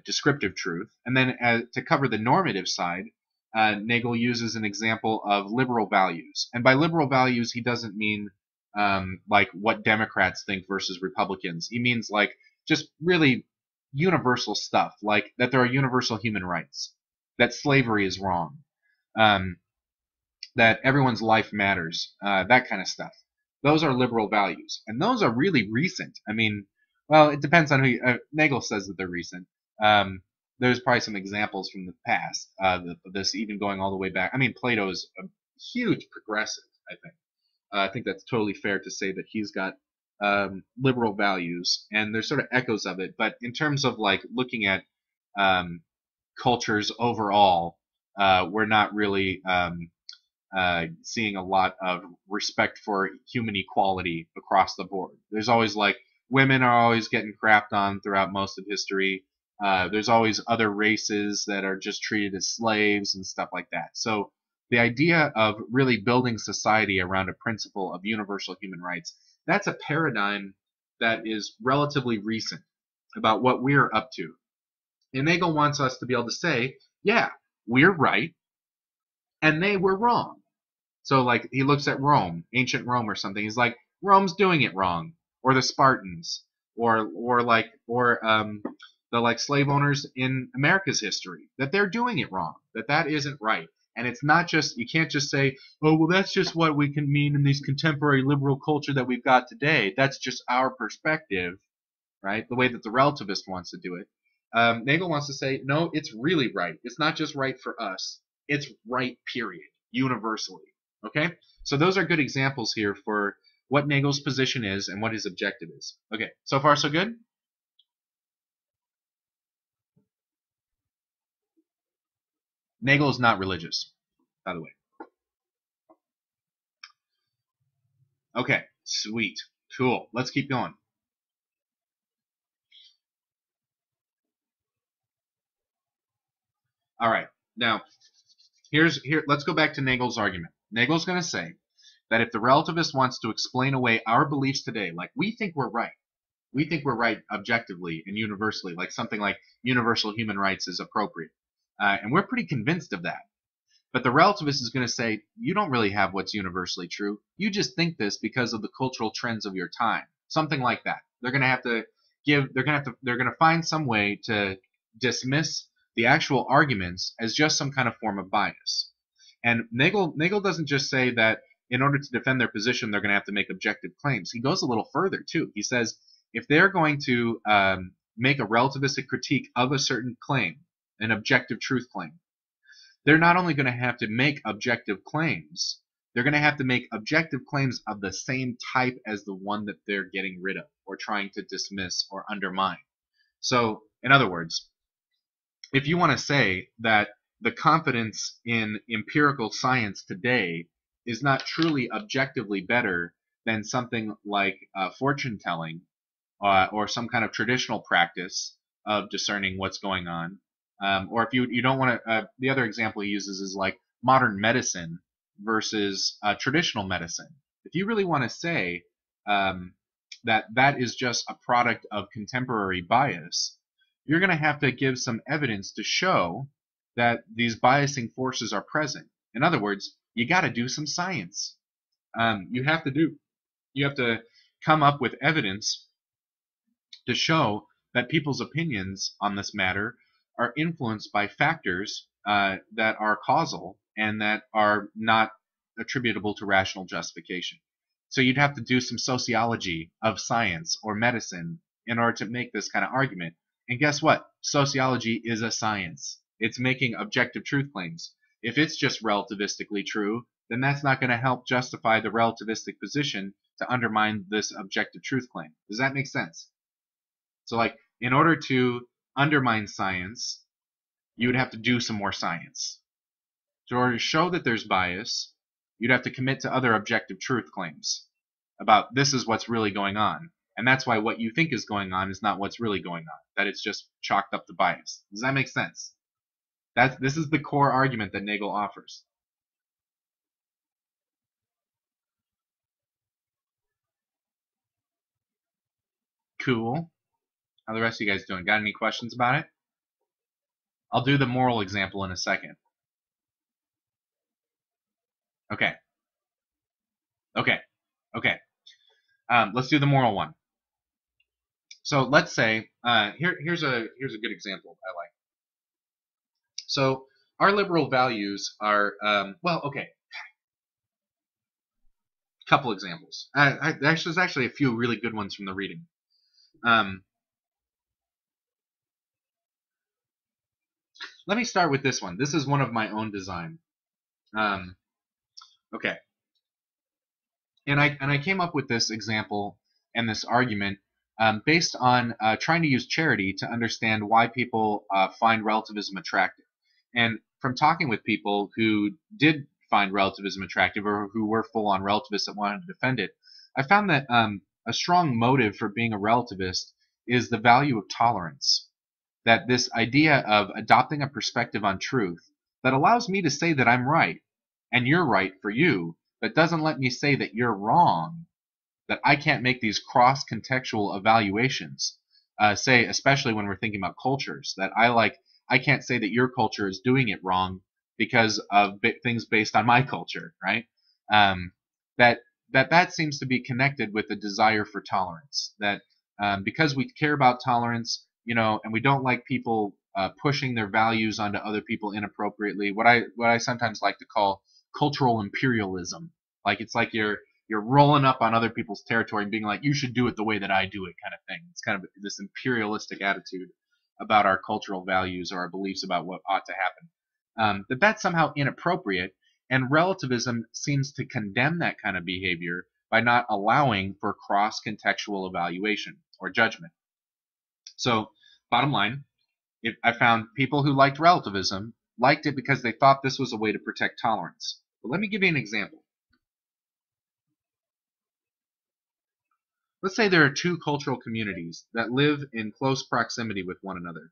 descriptive truth. And then to cover the normative side, Nagel uses an example of liberal values. And by liberal values, he doesn't mean like what Democrats think versus Republicans. He means like just really universal stuff, like that there are universal human rights, that slavery is wrong, um, that everyone's life matters, that kind of stuff. Those are liberal values, and those are really recent. I mean, well, it depends on who Nagel says that they're recent. Um, there's probably some examples from the past, this even going all the way back. I mean, Plato is a huge progressive, I think. I think that's totally fair to say that he's got liberal values, and there's sort of echoes of it. But in terms of like looking at um, cultures overall, we're not really seeing a lot of respect for human equality across the board. There's always like women are always getting crapped on throughout most of history. There's always other races that are just treated as slaves and stuff like that. So the idea of really building society around a principle of universal human rights, that's a paradigm that is relatively recent about what we're up to. And Nagel wants us to be able to say, yeah, we're right, and they were wrong. So like he looks at Rome, ancient Rome or something. He's like, Rome's doing it wrong, or the Spartans, or the like slave owners in America's history, that they're doing it wrong, that isn't right. And it's not just, you can't just say, oh well, that's just what we can mean in this contemporary liberal culture that we've got today. That's just our perspective, right? The way that the relativist wants to do it. Nagel wants to say, no, it's really right. It's not just right for us. It's right, period, universally. Okay? So those are good examples here for what Nagel's position is and what his objective is. Okay, so far so good? Nagel is not religious, by the way. Okay, sweet. Cool. Let's keep going. All right. Now, let's go back to Nagel's argument. Nagel's going to say that if the relativist wants to explain away our beliefs today, like we think we're right objectively and universally, like something like universal human rights is appropriate. And we're pretty convinced of that. But the relativist is going to say, you don't really have what's universally true. You just think this because of the cultural trends of your time. Something like that. They're going to have to they're going to find some way to dismiss the actual arguments as just some kind of form of bias. And Nagel doesn't just say that in order to defend their position, they're going to have to make objective claims. He goes a little further, too. He says, if they're going to make a relativistic critique of a certain claim, an objective truth claim, they're not only going to have to make objective claims, they're going to have to make objective claims of the same type as the one that they're getting rid of or trying to dismiss or undermine. So, in other words, if you want to say that the confidence in empirical science today is not truly objectively better than something like fortune telling or some kind of traditional practice of discerning what's going on, or if you don't want to, the other example he uses is like modern medicine versus traditional medicine. If you really want to say that is just a product of contemporary bias, you're going to have to give some evidence to show that these biasing forces are present. In other words, you got to do some science. You have to come up with evidence to show that people's opinions on this matter are influenced by factors that are causal and that are not attributable to rational justification. So you'd have to do some sociology of science or medicine in order to make this kind of argument. And guess what? Sociology is a science. It's making objective truth claims. If it's just relativistically true, then that's not going to help justify the relativistic position to undermine this objective truth claim. Does that make sense? So like, in order to undermine science, you would have to do some more science. So in order to show that there's bias, you'd have to commit to other objective truth claims about this is what's really going on. And that's why what you think is going on is not what's really going on, that it's just chalked up to bias. Does that make sense? This is the core argument that Nagel offers. Cool. How the rest of you guys doing? Got any questions about it? I'll do the moral example in a second. Okay. Okay. Okay. Let's do the moral one. So let's say here's a good example I like. So our liberal values are well, okay. Couple examples. There's actually a few really good ones from the reading. Let me start with this one. This is one of my own design. Okay. And I came up with this example and this argument based on trying to use charity to understand why people find relativism attractive. And from talking with people who did find relativism attractive or who were full-on relativists that wanted to defend it, I found that a strong motive for being a relativist is the value of tolerance. That this idea of adopting a perspective on truth that allows me to say that I'm right and you're right for you, but doesn't let me say that you're wrong, that I can't make these cross-contextual evaluations, say especially when we're thinking about cultures, that I can't say that your culture is doing it wrong because of things based on my culture, right? That seems to be connected with the desire for tolerance, that because we care about tolerance, and we don't like people pushing their values onto other people inappropriately, what I sometimes like to call cultural imperialism. Like it's like you're rolling up on other people's territory and being like, you should do it the way that I do it, kind of thing. It's kind of this imperialistic attitude about our cultural values or our beliefs about what ought to happen. That's somehow inappropriate, and relativism seems to condemn that kind of behavior by not allowing for cross-contextual evaluation or judgment. So, bottom line, I found people who liked relativism liked it because they thought this was a way to protect tolerance. But let me give you an example. Let's say there are two cultural communities that live in close proximity with one another.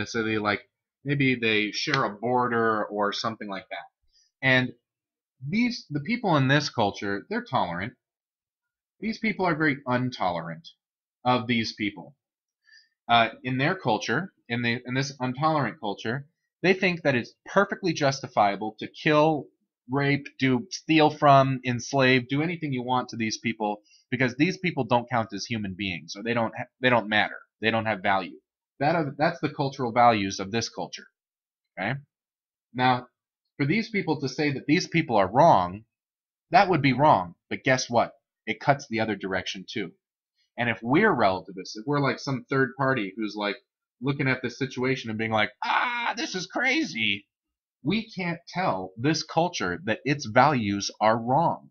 So maybe they share a border or something like that. And the people in this culture, they're tolerant. These people are very intolerant of these people. In their culture, in this intolerant culture, they think that it's perfectly justifiable to kill, rape, steal from, enslave, do anything you want to these people because these people don't count as human beings, or they don't matter. They don't have value. That's the cultural values of this culture. Okay? Now, for these people to say that these people are wrong, that would be wrong. But guess what? It cuts the other direction too. And if we're relativists, if we're like some third party who's like looking at this situation and being like, this is crazy, we can't tell this culture that its values are wrong.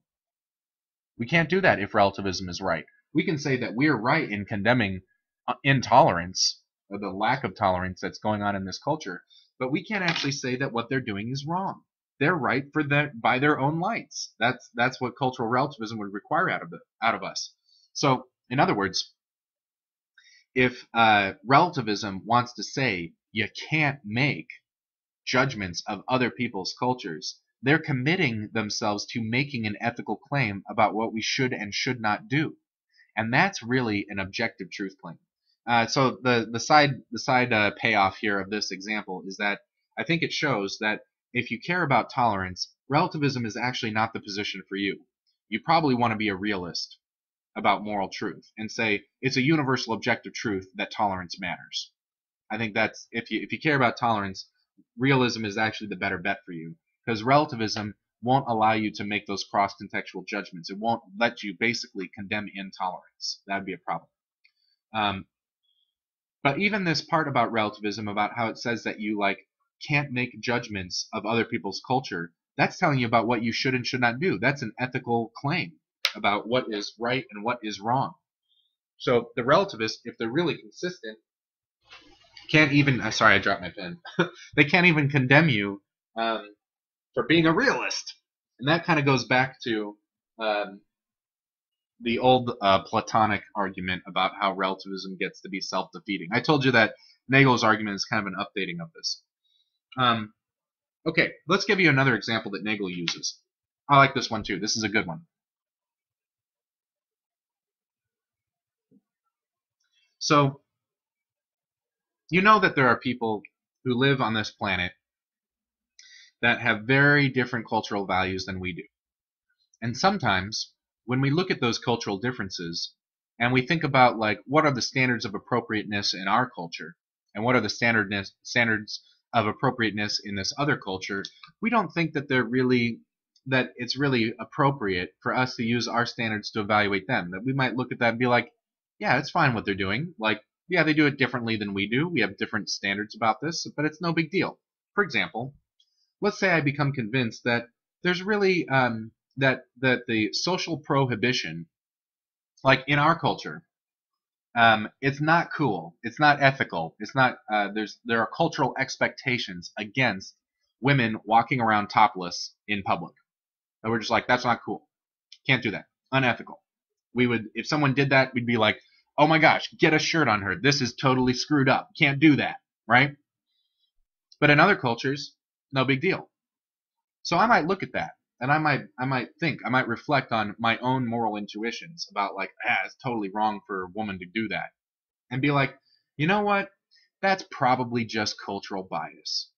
We can't do that if relativism is right. We can say that we're right in condemning intolerance or the lack of tolerance that's going on in this culture, but we can't actually say that what they're doing is wrong. They're right by their own lights. That's what cultural relativism would require out of us. So, in other words, if relativism wants to say you can't make judgments of other people's cultures, they're committing themselves to making an ethical claim about what we should and should not do, and that's really an objective truth claim. So the side payoff here of this example is that I think it shows that if you care about tolerance, relativism is actually not the position for you. You probably want to be a realist about moral truth and say it's a universal objective truth that tolerance matters. I think that's if you care about tolerance, realism is actually the better bet for you, because relativism won't allow you to make those cross-contextual judgments. It won't let you basically condemn intolerance. That would be a problem. But even this part about relativism, about how it says that you can't make judgments of other people's culture, that's telling you about what you should and should not do. That's an ethical claim about what is right and what is wrong. So the relativists, if they're really consistent, can't even, sorry, I dropped my pen. They can't even condemn you for being a realist. And that kind of goes back to the old Platonic argument about how relativism gets to be self-defeating. I told you that Nagel's argument is kind of an updating of this. Okay, let's give you another example that Nagel uses. I like this one too. This is a good one. So, you know that there are people who live on this planet that have very different cultural values than we do. And sometimes, when we look at those cultural differences and we think about like what are the standards of appropriateness in our culture and what are the standards of appropriateness in this other culture, we don't think that it's really appropriate for us to use our standards to evaluate them. That we might look at that and be like, yeah, it's fine what they're doing. Like, yeah, they do it differently than we do. We have different standards about this, but it's no big deal. For example, let's say I become convinced that there's really that the social prohibition, like in our culture, it's not cool, it's not ethical, it's not. There are cultural expectations against women walking around topless in public, and we're just like, that's not cool, can't do that, unethical. We would, if someone did that, we'd be like, oh my gosh, get a shirt on her, this is totally screwed up, can't do that, right? But in other cultures, no big deal. So I might look at that and I might reflect on my own moral intuitions about like, it's totally wrong for a woman to do that. And be like, you know what? That's probably just cultural bias.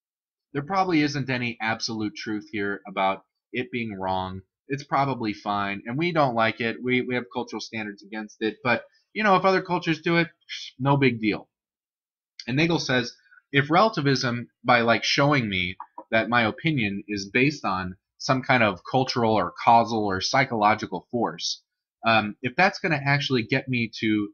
There probably isn't any absolute truth here about it being wrong. It's probably fine. And we don't like it. We have cultural standards against it. But, you know, if other cultures do it, no big deal. And Nagel says, if relativism, by like showing me that my opinion is based on some kind of cultural or causal or psychological force, if that's going to actually get me to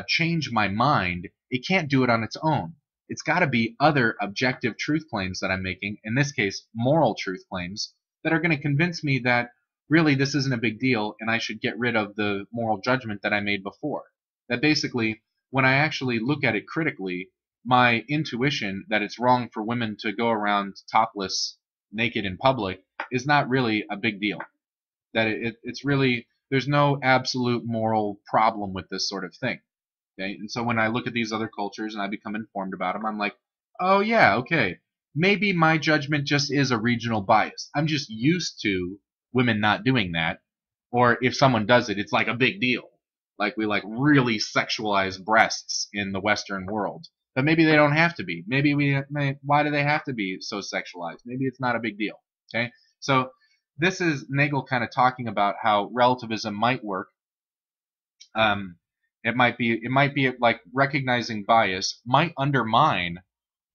change my mind, it can't do it on its own. It's got to be other objective truth claims that I'm making, in this case, moral truth claims, that are going to convince me that really this isn't a big deal and I should get rid of the moral judgment that I made before. That basically, when I actually look at it critically, my intuition that it's wrong for women to go around topless, naked in public, is not really a big deal. That it's really, there's no absolute moral problem with this sort of thing. Okay? And so when I look at these other cultures and I become informed about them, I'm like, oh yeah, okay, maybe my judgment just is a regional bias. I'm just used to women not doing that. Or if someone does it, it's like a big deal. Like we like really sexualize breasts in the Western world. But maybe they don't have to be. Why do they have to be so sexualized? Maybe it's not a big deal. Okay? So this is Nagel kind of talking about how relativism might work. It might be like recognizing bias might undermine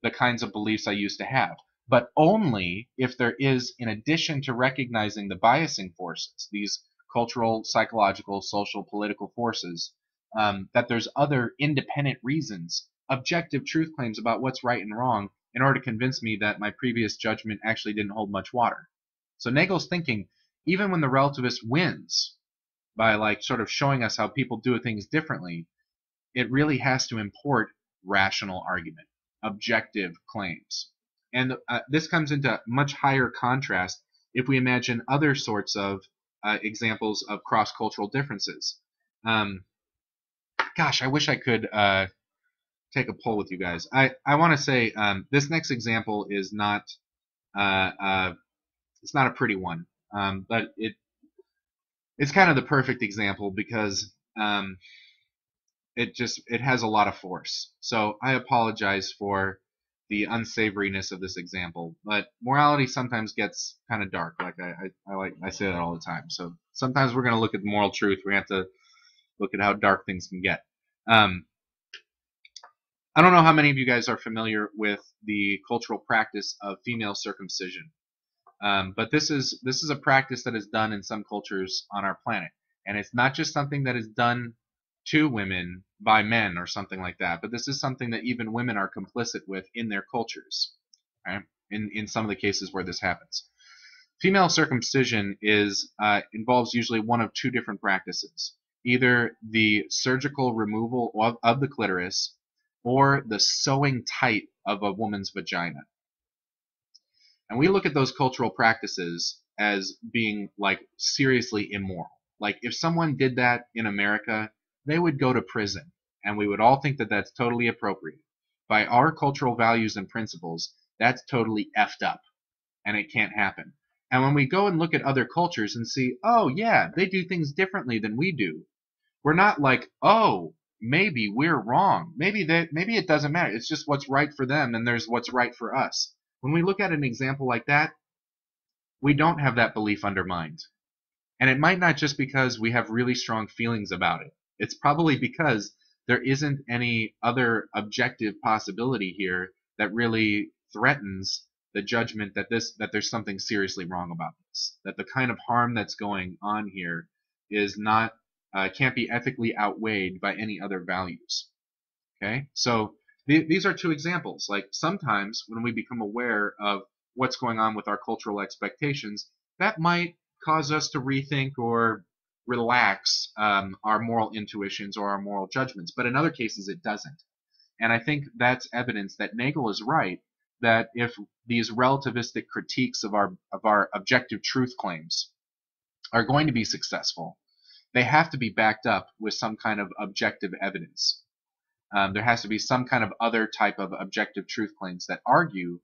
the kinds of beliefs I used to have, but only if there is, in addition to recognizing the biasing forces, these cultural, psychological, social, political forces, that there's other independent reasons, objective truth claims about what's right and wrong, in order to convince me that my previous judgment actually didn't hold much water. So Nagel's thinking, even when the relativist wins by like sort of showing us how people do things differently, it really has to import rational argument, objective claims. And this comes into much higher contrast if we imagine other sorts of examples of cross-cultural differences. Gosh, I wish I could take a poll with you guys. I want to say this next example is not it's not a pretty one, but it's kind of the perfect example because it has a lot of force. So I apologize for the unsavoriness of this example, but morality sometimes gets kind of dark. Like I say that all the time. So sometimes we're going to look at moral truth. We have to look at how dark things can get. I don't know how many of you guys are familiar with the cultural practice of female circumcision, but this is a practice that is done in some cultures on our planet, and it's not just something that is done to women by men or something like that, but this is something that even women are complicit with in their cultures, right? In some of the cases where this happens. Female circumcision involves usually one of two different practices, either the surgical removal of the clitoris or the sewing tight of a woman's vagina. And we look at those cultural practices as being like seriously immoral. Like if someone did that in America, they would go to prison, and we would all think that that's totally appropriate. By our cultural values and principles, that's totally effed up, and it can't happen. And when we go and look at other cultures and see, oh yeah, they do things differently than we do, we're not like, oh, maybe we're wrong. Maybe it doesn't matter. It's just what's right for them, and there's what's right for us. When we look at an example like that, we don't have that belief undermined. And it might not just because we have really strong feelings about it. It's probably because there isn't any other objective possibility here that really threatens the judgment that there's something seriously wrong about this. That the kind of harm that's going on here is not can't be ethically outweighed by any other values. Okay, so these are two examples. Like sometimes when we become aware of what's going on with our cultural expectations, that might cause us to rethink or relax our moral intuitions or our moral judgments. But in other cases, it doesn't. And I think that's evidence that Nagel is right, that if these relativistic critiques of our objective truth claims are going to be successful, they have to be backed up with some kind of objective evidence. There has to be some kind of other type of objective truth claims that argue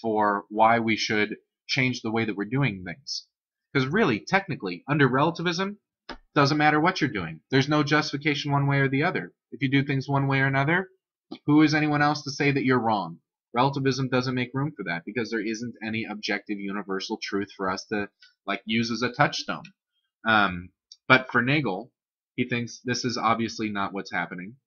for why we should change the way that we're doing things. Because really, technically, under relativism, doesn't matter what you're doing. There's no justification one way or the other. If you do things one way or another, who is anyone else to say that you're wrong? Relativism doesn't make room for that because there isn't any objective universal truth for us to use as a touchstone. But for Nagel, he thinks this is obviously not what's happening.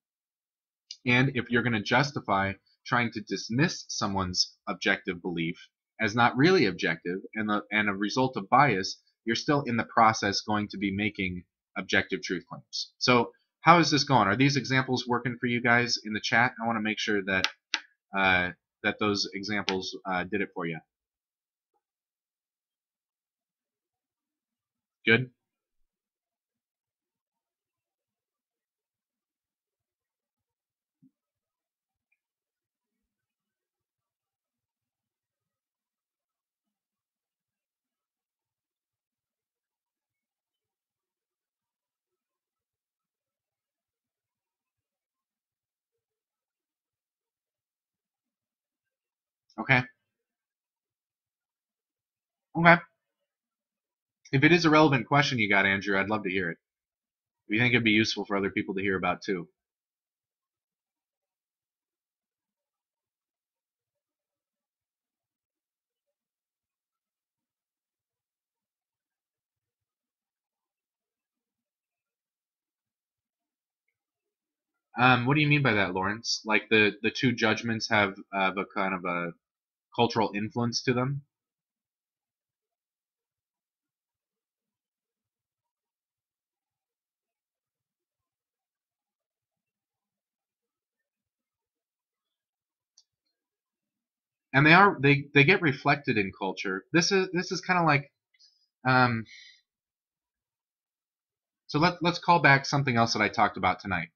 And if you're going to justify trying to dismiss someone's objective belief as not really objective and a result of bias, you're still in the process going to be making objective truth claims. So how is this going? Are these examples working for you guys in the chat? I want to make sure that that those examples did it for you. Good? Okay. Okay. If it is a relevant question you got, Andrew, I'd love to hear it. If you think it'd be useful for other people to hear about too. What do you mean by that, Lawrence? Like the two judgments have a kind of a cultural influence to them? And they get reflected in culture. This is kind of like so let's call back something else that I talked about tonight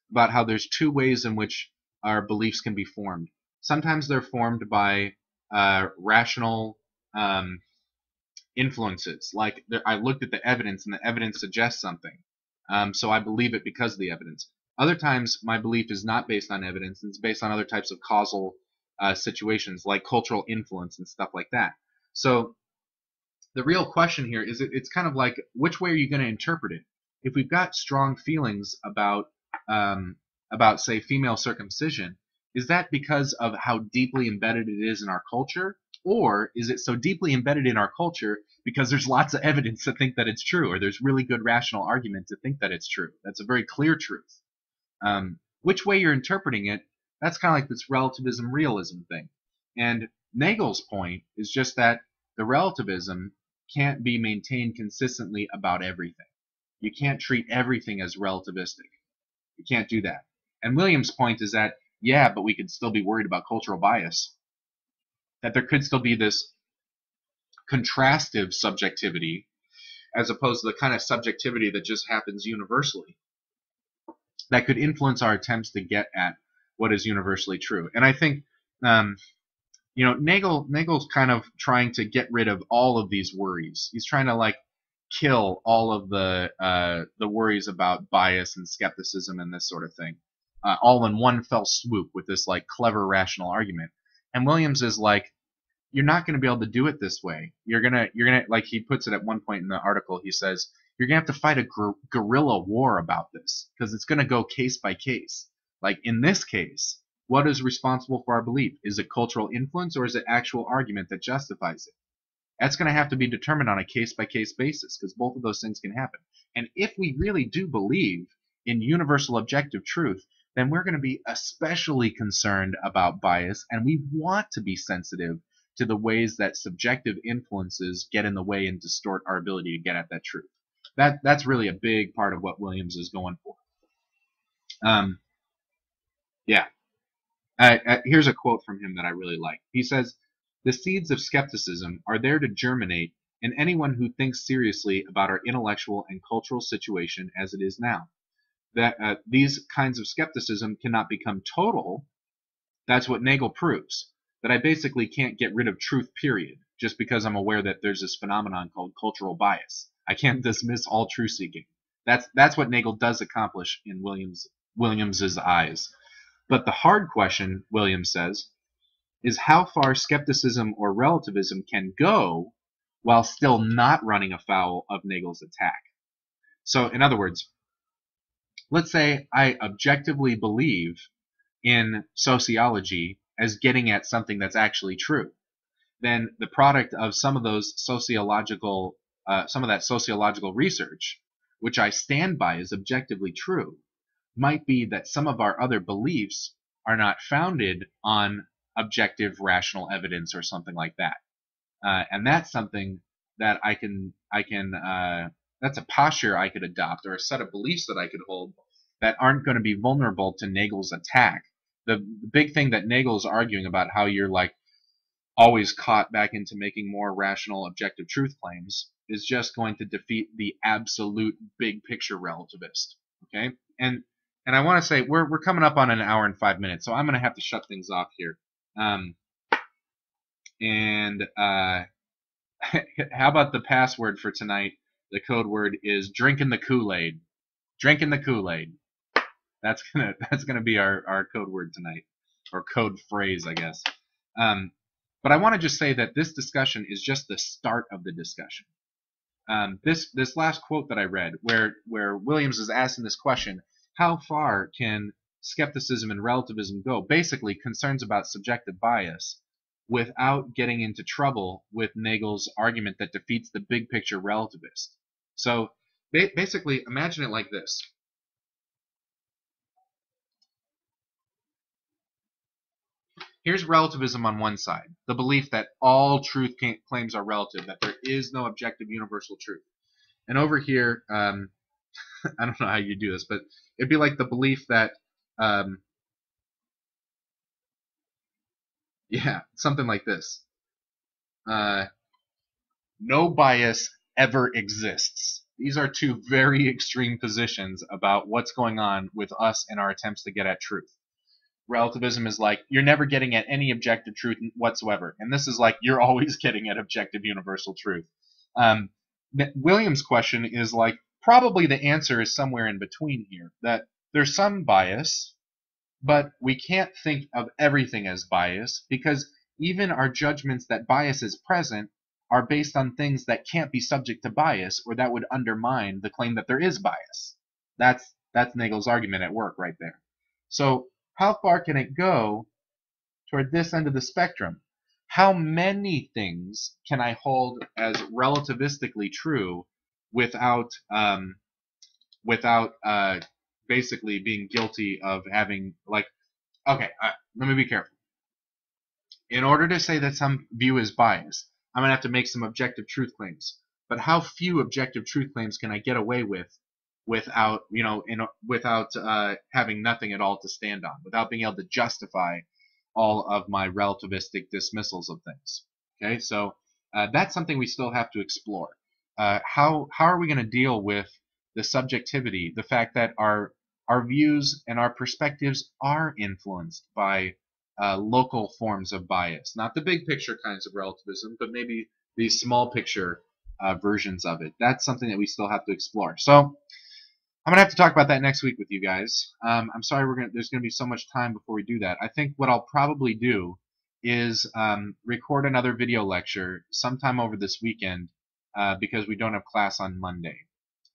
about how there's two ways in which our beliefs can be formed. Sometimes they're formed by rational influences. Like I looked at the evidence and the evidence suggests something, so I believe it because of the evidence. Other times my belief is not based on evidence; it's based on other types of causal situations like cultural influence and stuff like that. So the real question here is it's kind of like which way are you going to interpret it? If we've got strong feelings about say female circumcision, is that because of how deeply embedded it is in our culture, or is it so deeply embedded in our culture because there's lots of evidence to think that it's true, or there's really good rational argument to think that it's true? That's a very clear truth. Which way you're interpreting it, that's kind of like this relativism realism thing. And Nagel's point is just that the relativism can't be maintained consistently about everything. You can't treat everything as relativistic. You can't do that. And William's point is that, yeah, but we could still be worried about cultural bias. That there could still be this contrastive subjectivity as opposed to the kind of subjectivity that just happens universally that could influence our attempts to get at what is universally true. And I think Nagel's kind of trying to get rid of all of these worries. He's trying to kill all of the worries about bias and skepticism and this sort of thing, all in one fell swoop with this clever rational argument. And Williams is like, you're not going to be able to do it this way. You're gonna like he puts it at one point in the article. He says you're going to have to fight a guerrilla war about this because it's going to go case by case. Like in this case, what is responsible for our belief? Is it cultural influence or is it actual argument that justifies it? That's going to have to be determined on a case by case basis because both of those things can happen. And if we really do believe in universal objective truth, then we're going to be especially concerned about bias, and we want to be sensitive to the ways that subjective influences get in the way and distort our ability to get at that truth. That's really a big part of what Williams is going for. Yeah. Here's a quote from him that I really like. He says, "The seeds of skepticism are there to germinate in anyone who thinks seriously about our intellectual and cultural situation as it is now. That these kinds of skepticism cannot become total. That's what Nagel proves. That I basically can't get rid of truth, period, just because I'm aware that there's this phenomenon called cultural bias. I can't dismiss all truth seeking. That's what Nagel does accomplish in Williams's eyes. But the hard question," Williams says, "is how far skepticism or relativism can go while still not running afoul of Nagel's attack." So, in other words, let's say I objectively believe in sociology as getting at something that's actually true. Then the product of some of that sociological research, which I stand by as objectively true, might be that some of our other beliefs are not founded on objective rational evidence or something like that. And that's something that that's a posture I could adopt or a set of beliefs that I could hold that aren't going to be vulnerable to Nagel's attack. The big thing that Nagel's arguing about, how you're like always caught back into making more rational objective truth claims, is just going to defeat the absolute big picture relativist. Okay? And I want to say we're coming up on an hour and 5 minutes, so I'm going to have to shut things off here. How about the password for tonight? The code word is drinking the Kool-Aid. Drinking the Kool-Aid. That's gonna be our code word tonight, or code phrase, I guess. But I want to just say that this discussion is just the start of the discussion. This last quote that I read, where Williams is asking this question, how far can skepticism and relativism go? Basically, concerns about subjective bias, without getting into trouble with Nagel's argument that defeats the big picture relativist. So basically, imagine it like this. Here's relativism on one side, the belief that all truth claims are relative, that there is no objective universal truth. And over here, I don't know how you do this, but it'd be like the belief that, yeah, something like this. No bias ever exists. These are two very extreme positions about what's going on with us and our attempts to get at truth. Relativism is like, you're never getting at any objective truth whatsoever. And this is like, you're always getting at objective universal truth. Williams' question is like, probably the answer is somewhere in between here. That there's some bias, but we can't think of everything as bias, because even our judgments that bias is present are based on things that can't be subject to bias, or that would undermine the claim that there is bias. That's Nagel's argument at work right there. So how far can it go toward this end of the spectrum? How many things can I hold as relativistically true without basically being guilty of having, like, okay, let me be careful. In order to say that some view is biased, I'm going to have to make some objective truth claims. But how few objective truth claims can I get away with without, without having nothing at all to stand on, without being able to justify all of my relativistic dismissals of things? Okay, so that's something we still have to explore. How are we going to deal with the subjectivity, the fact that our views and our perspectives are influenced by local forms of bias, not the big picture kinds of relativism, but maybe these small picture versions of it? That's something that we still have to explore. So I'm gonna have to talk about that next week with you guys. I'm sorry, there's gonna be so much time before we do that. I think what I'll probably do is record another video lecture sometime over this weekend, because we don't have class on Monday.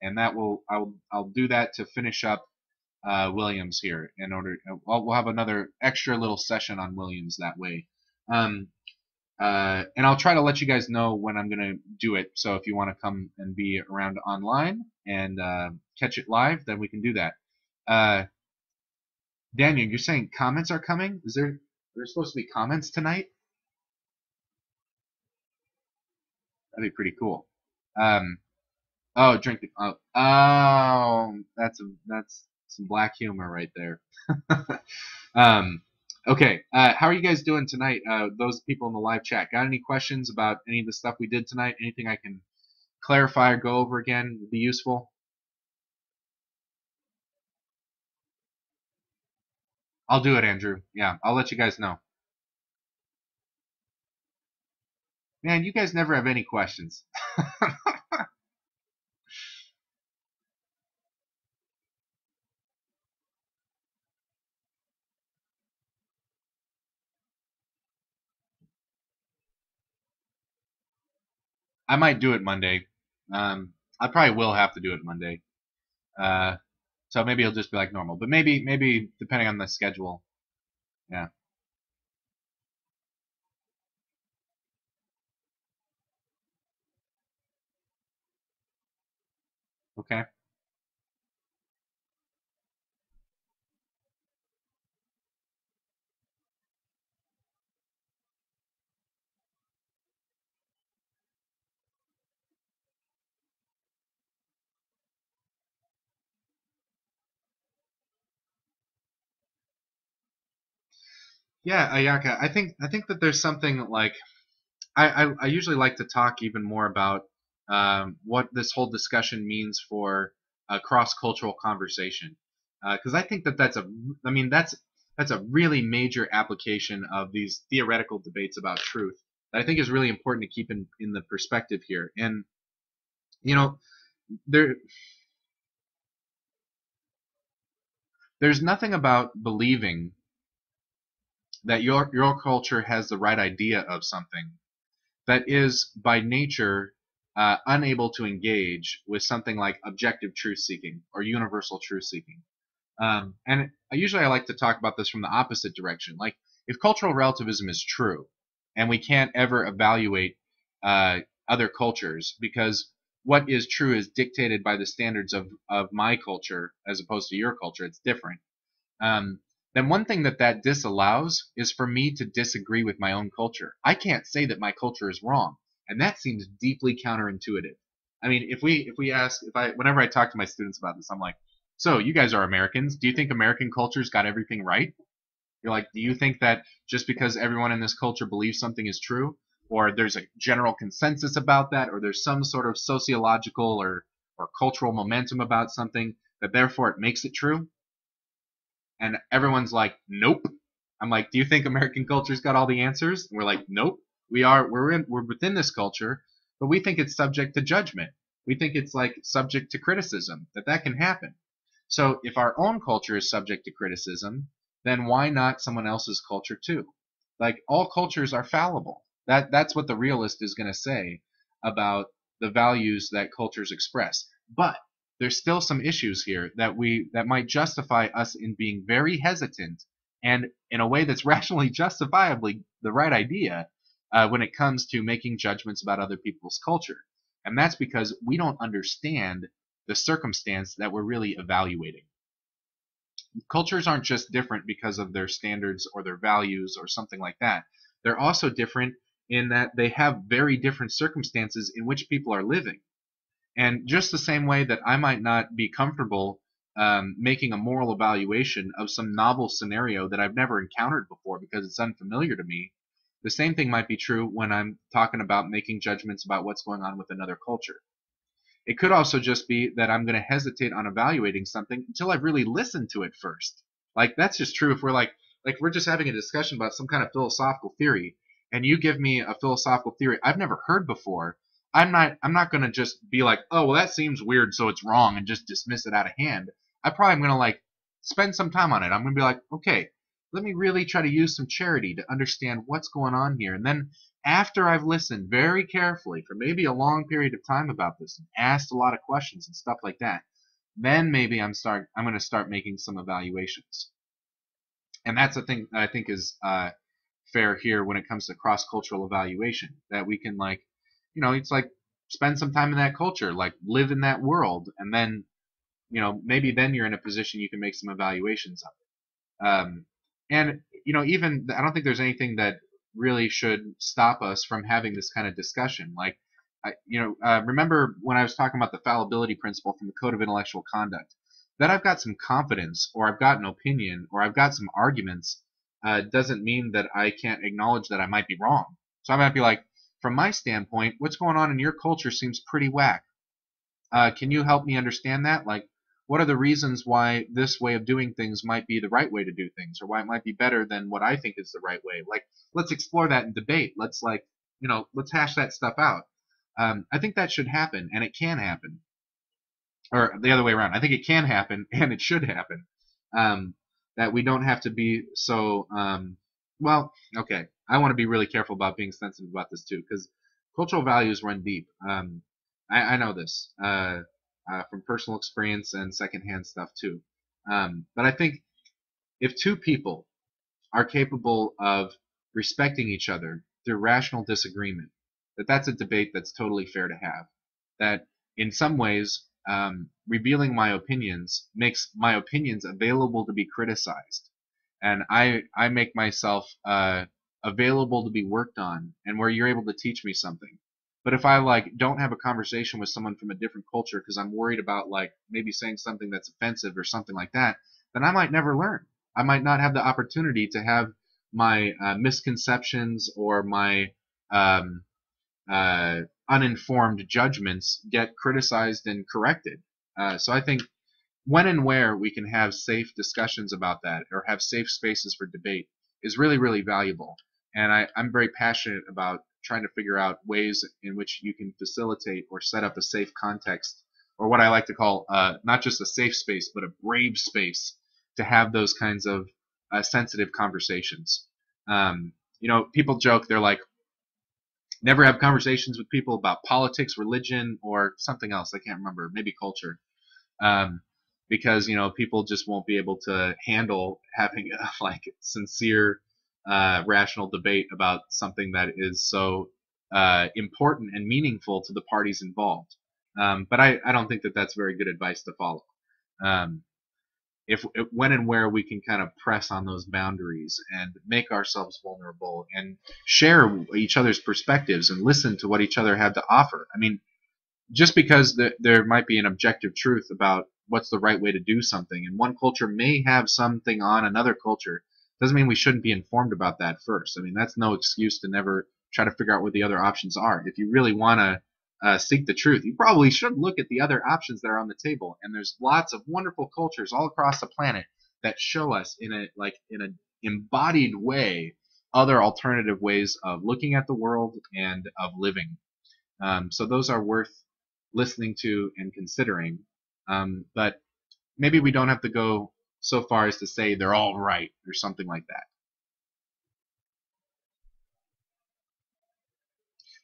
and I'll do that to finish up Williams here. We'll have another extra little session on Williams that way. And I'll try to let you guys know when I'm going to do it. So if you want to come and be around online and catch it live, then we can do that. Daniel, you're saying comments are coming? There's supposed to be comments tonight? That'd be pretty cool. Oh, drink the. That's some black humor right there. Okay. How are you guys doing tonight? Those people in the live chat, got any questions about any of the stuff we did tonight? Anything I can clarify or go over again would be useful? I'll do it, Andrew. Yeah, I'll let you guys know. Man, you guys never have any questions. I might do it Monday. I probably will have to do it Monday. So maybe it'll just be like normal. But maybe depending on the schedule. Yeah. Okay. Yeah, Ayaka. I think that there's something like I usually like to talk even more about what this whole discussion means for a cross-cultural conversation, because I think that that's a really major application of these theoretical debates about truth that I think is really important to keep in the perspective here. And you know, there there's nothing about believing that your culture has the right idea of something that is by nature unable to engage with something like objective truth seeking or universal truth seeking. And usually I like to talk about this from the opposite direction. Like if cultural relativism is true, and we can't ever evaluate other cultures because what is true is dictated by the standards of my culture as opposed to your culture. It's different. um, then one thing that disallows is for me to disagree with my own culture. I can't say that my culture is wrong, and that seems deeply counterintuitive. I mean, whenever I talk to my students about this, I'm like, so you guys are Americans. Do you think American culture's got everything right? You're like, do you think that just because everyone in this culture believes something is true, or there's a general consensus about that, or there's some sort of sociological or cultural momentum about something, that therefore it makes it true? And everyone's like, nope. I'm like, do you think American culture's got all the answers? And we're like, nope. We're within this culture, but we think it's subject to judgment. We think it's like subject to criticism, that can happen. So if our own culture is subject to criticism, then why not someone else's culture too? Like all cultures are fallible. That's what the realist is going to say about the values that cultures express. But there's still some issues here that might justify us in being very hesitant and in a way that's rationally justifiably the right idea when it comes to making judgments about other people's culture. And that's because we don't understand the circumstance that we're really evaluating. Cultures aren't just different because of their standards or their values or something like that. They're also different in that they have very different circumstances in which people are living. And just the same way that I might not be comfortable making a moral evaluation of some novel scenario that I've never encountered before because it's unfamiliar to me, the same thing might be true when I'm talking about making judgments about what's going on with another culture. It could also just be that I'm going to hesitate on evaluating something until I've really listened to it first. Like that's just true if we're we're just having a discussion about some kind of philosophical theory, and you give me a philosophical theory I've never heard before. I'm not going to just be like, oh well, that seems weird, so it's wrong, and just dismiss it out of hand. I probably am going to like spend some time on it. I'm going to be like, okay, let me really try to use some charity to understand what's going on here. And then after I've listened very carefully for maybe a long period of time about this and asked a lot of questions and stuff like that, then maybe I'm going to start making some evaluations. And that's the thing that I think is fair here when it comes to cross-cultural evaluation, that we can, like, it's like spend some time in that culture, like live in that world, and then maybe then you're in a position you can make some evaluations of it. And even I don't think there's anything that really should stop us from having this kind of discussion. Like, remember when I was talking about the fallibility principle from the Code of Intellectual Conduct, that I've got some confidence, or I've got an opinion, or I've got some arguments, doesn't mean that I can't acknowledge that I might be wrong. So I might be like, from my standpoint, what's going on in your culture seems pretty whack. Can you help me understand that? Like, what are the reasons why this way of doing things might be the right way to do things, or why it might be better than what I think is the right way? Like, let's explore that in debate. Let's let's hash that stuff out. I think that should happen, and it can happen. Or the other way around. I think it can happen, and it should happen. That we don't have to be so, well, okay. I want to be really careful about being sensitive about this too, because cultural values run deep. I know this from personal experience and secondhand stuff too. But I think if two people are capable of respecting each other through rational disagreement, that's a debate that's totally fair to have. That in some ways, revealing my opinions makes my opinions available to be criticized, and I make myself available to be worked on, and where you're able to teach me something. But if I don't have a conversation with someone from a different culture because I'm worried about maybe saying something that's offensive or something like that, then I might never learn. I might not have the opportunity to have my misconceptions or my uninformed judgments get criticized and corrected. So I think when and where we can have safe discussions about that, or have safe spaces for debate, is really, really valuable. And I'm very passionate about trying to figure out ways in which you can facilitate or set up a safe context, or what I like to call not just a safe space, but a brave space to have those kinds of sensitive conversations. People joke, they're like, never have conversations with people about politics, religion, or something else. I can't remember, maybe culture. Because people just won't be able to handle having a sincere, rational debate about something that is so important and meaningful to the parties involved. But I don't think that that's very good advice to follow. If when and where we can kind of press on those boundaries and make ourselves vulnerable and share each other's perspectives and listen to what each other have to offer. I mean, just because there might be an objective truth about what's the right way to do something, and one culture may have something on another culture, doesn't mean we shouldn't be informed about that first. I mean, that's no excuse to never try to figure out what the other options are. If you really want to seek the truth, you probably should look at the other options that are on the table. And there's lots of wonderful cultures all across the planet that show us in an embodied way other alternative ways of looking at the world and of living. So those are worth listening to and considering. But maybe we don't have to go so far as to say they're all right or something like that.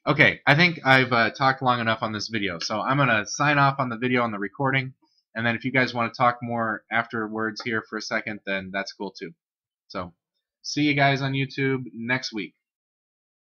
Okay, I think I've talked long enough on this video, so I'm going to sign off on the video on the recording, and then if you guys want to talk more afterwards here for a second, then that's cool too. So, see you guys on YouTube next week.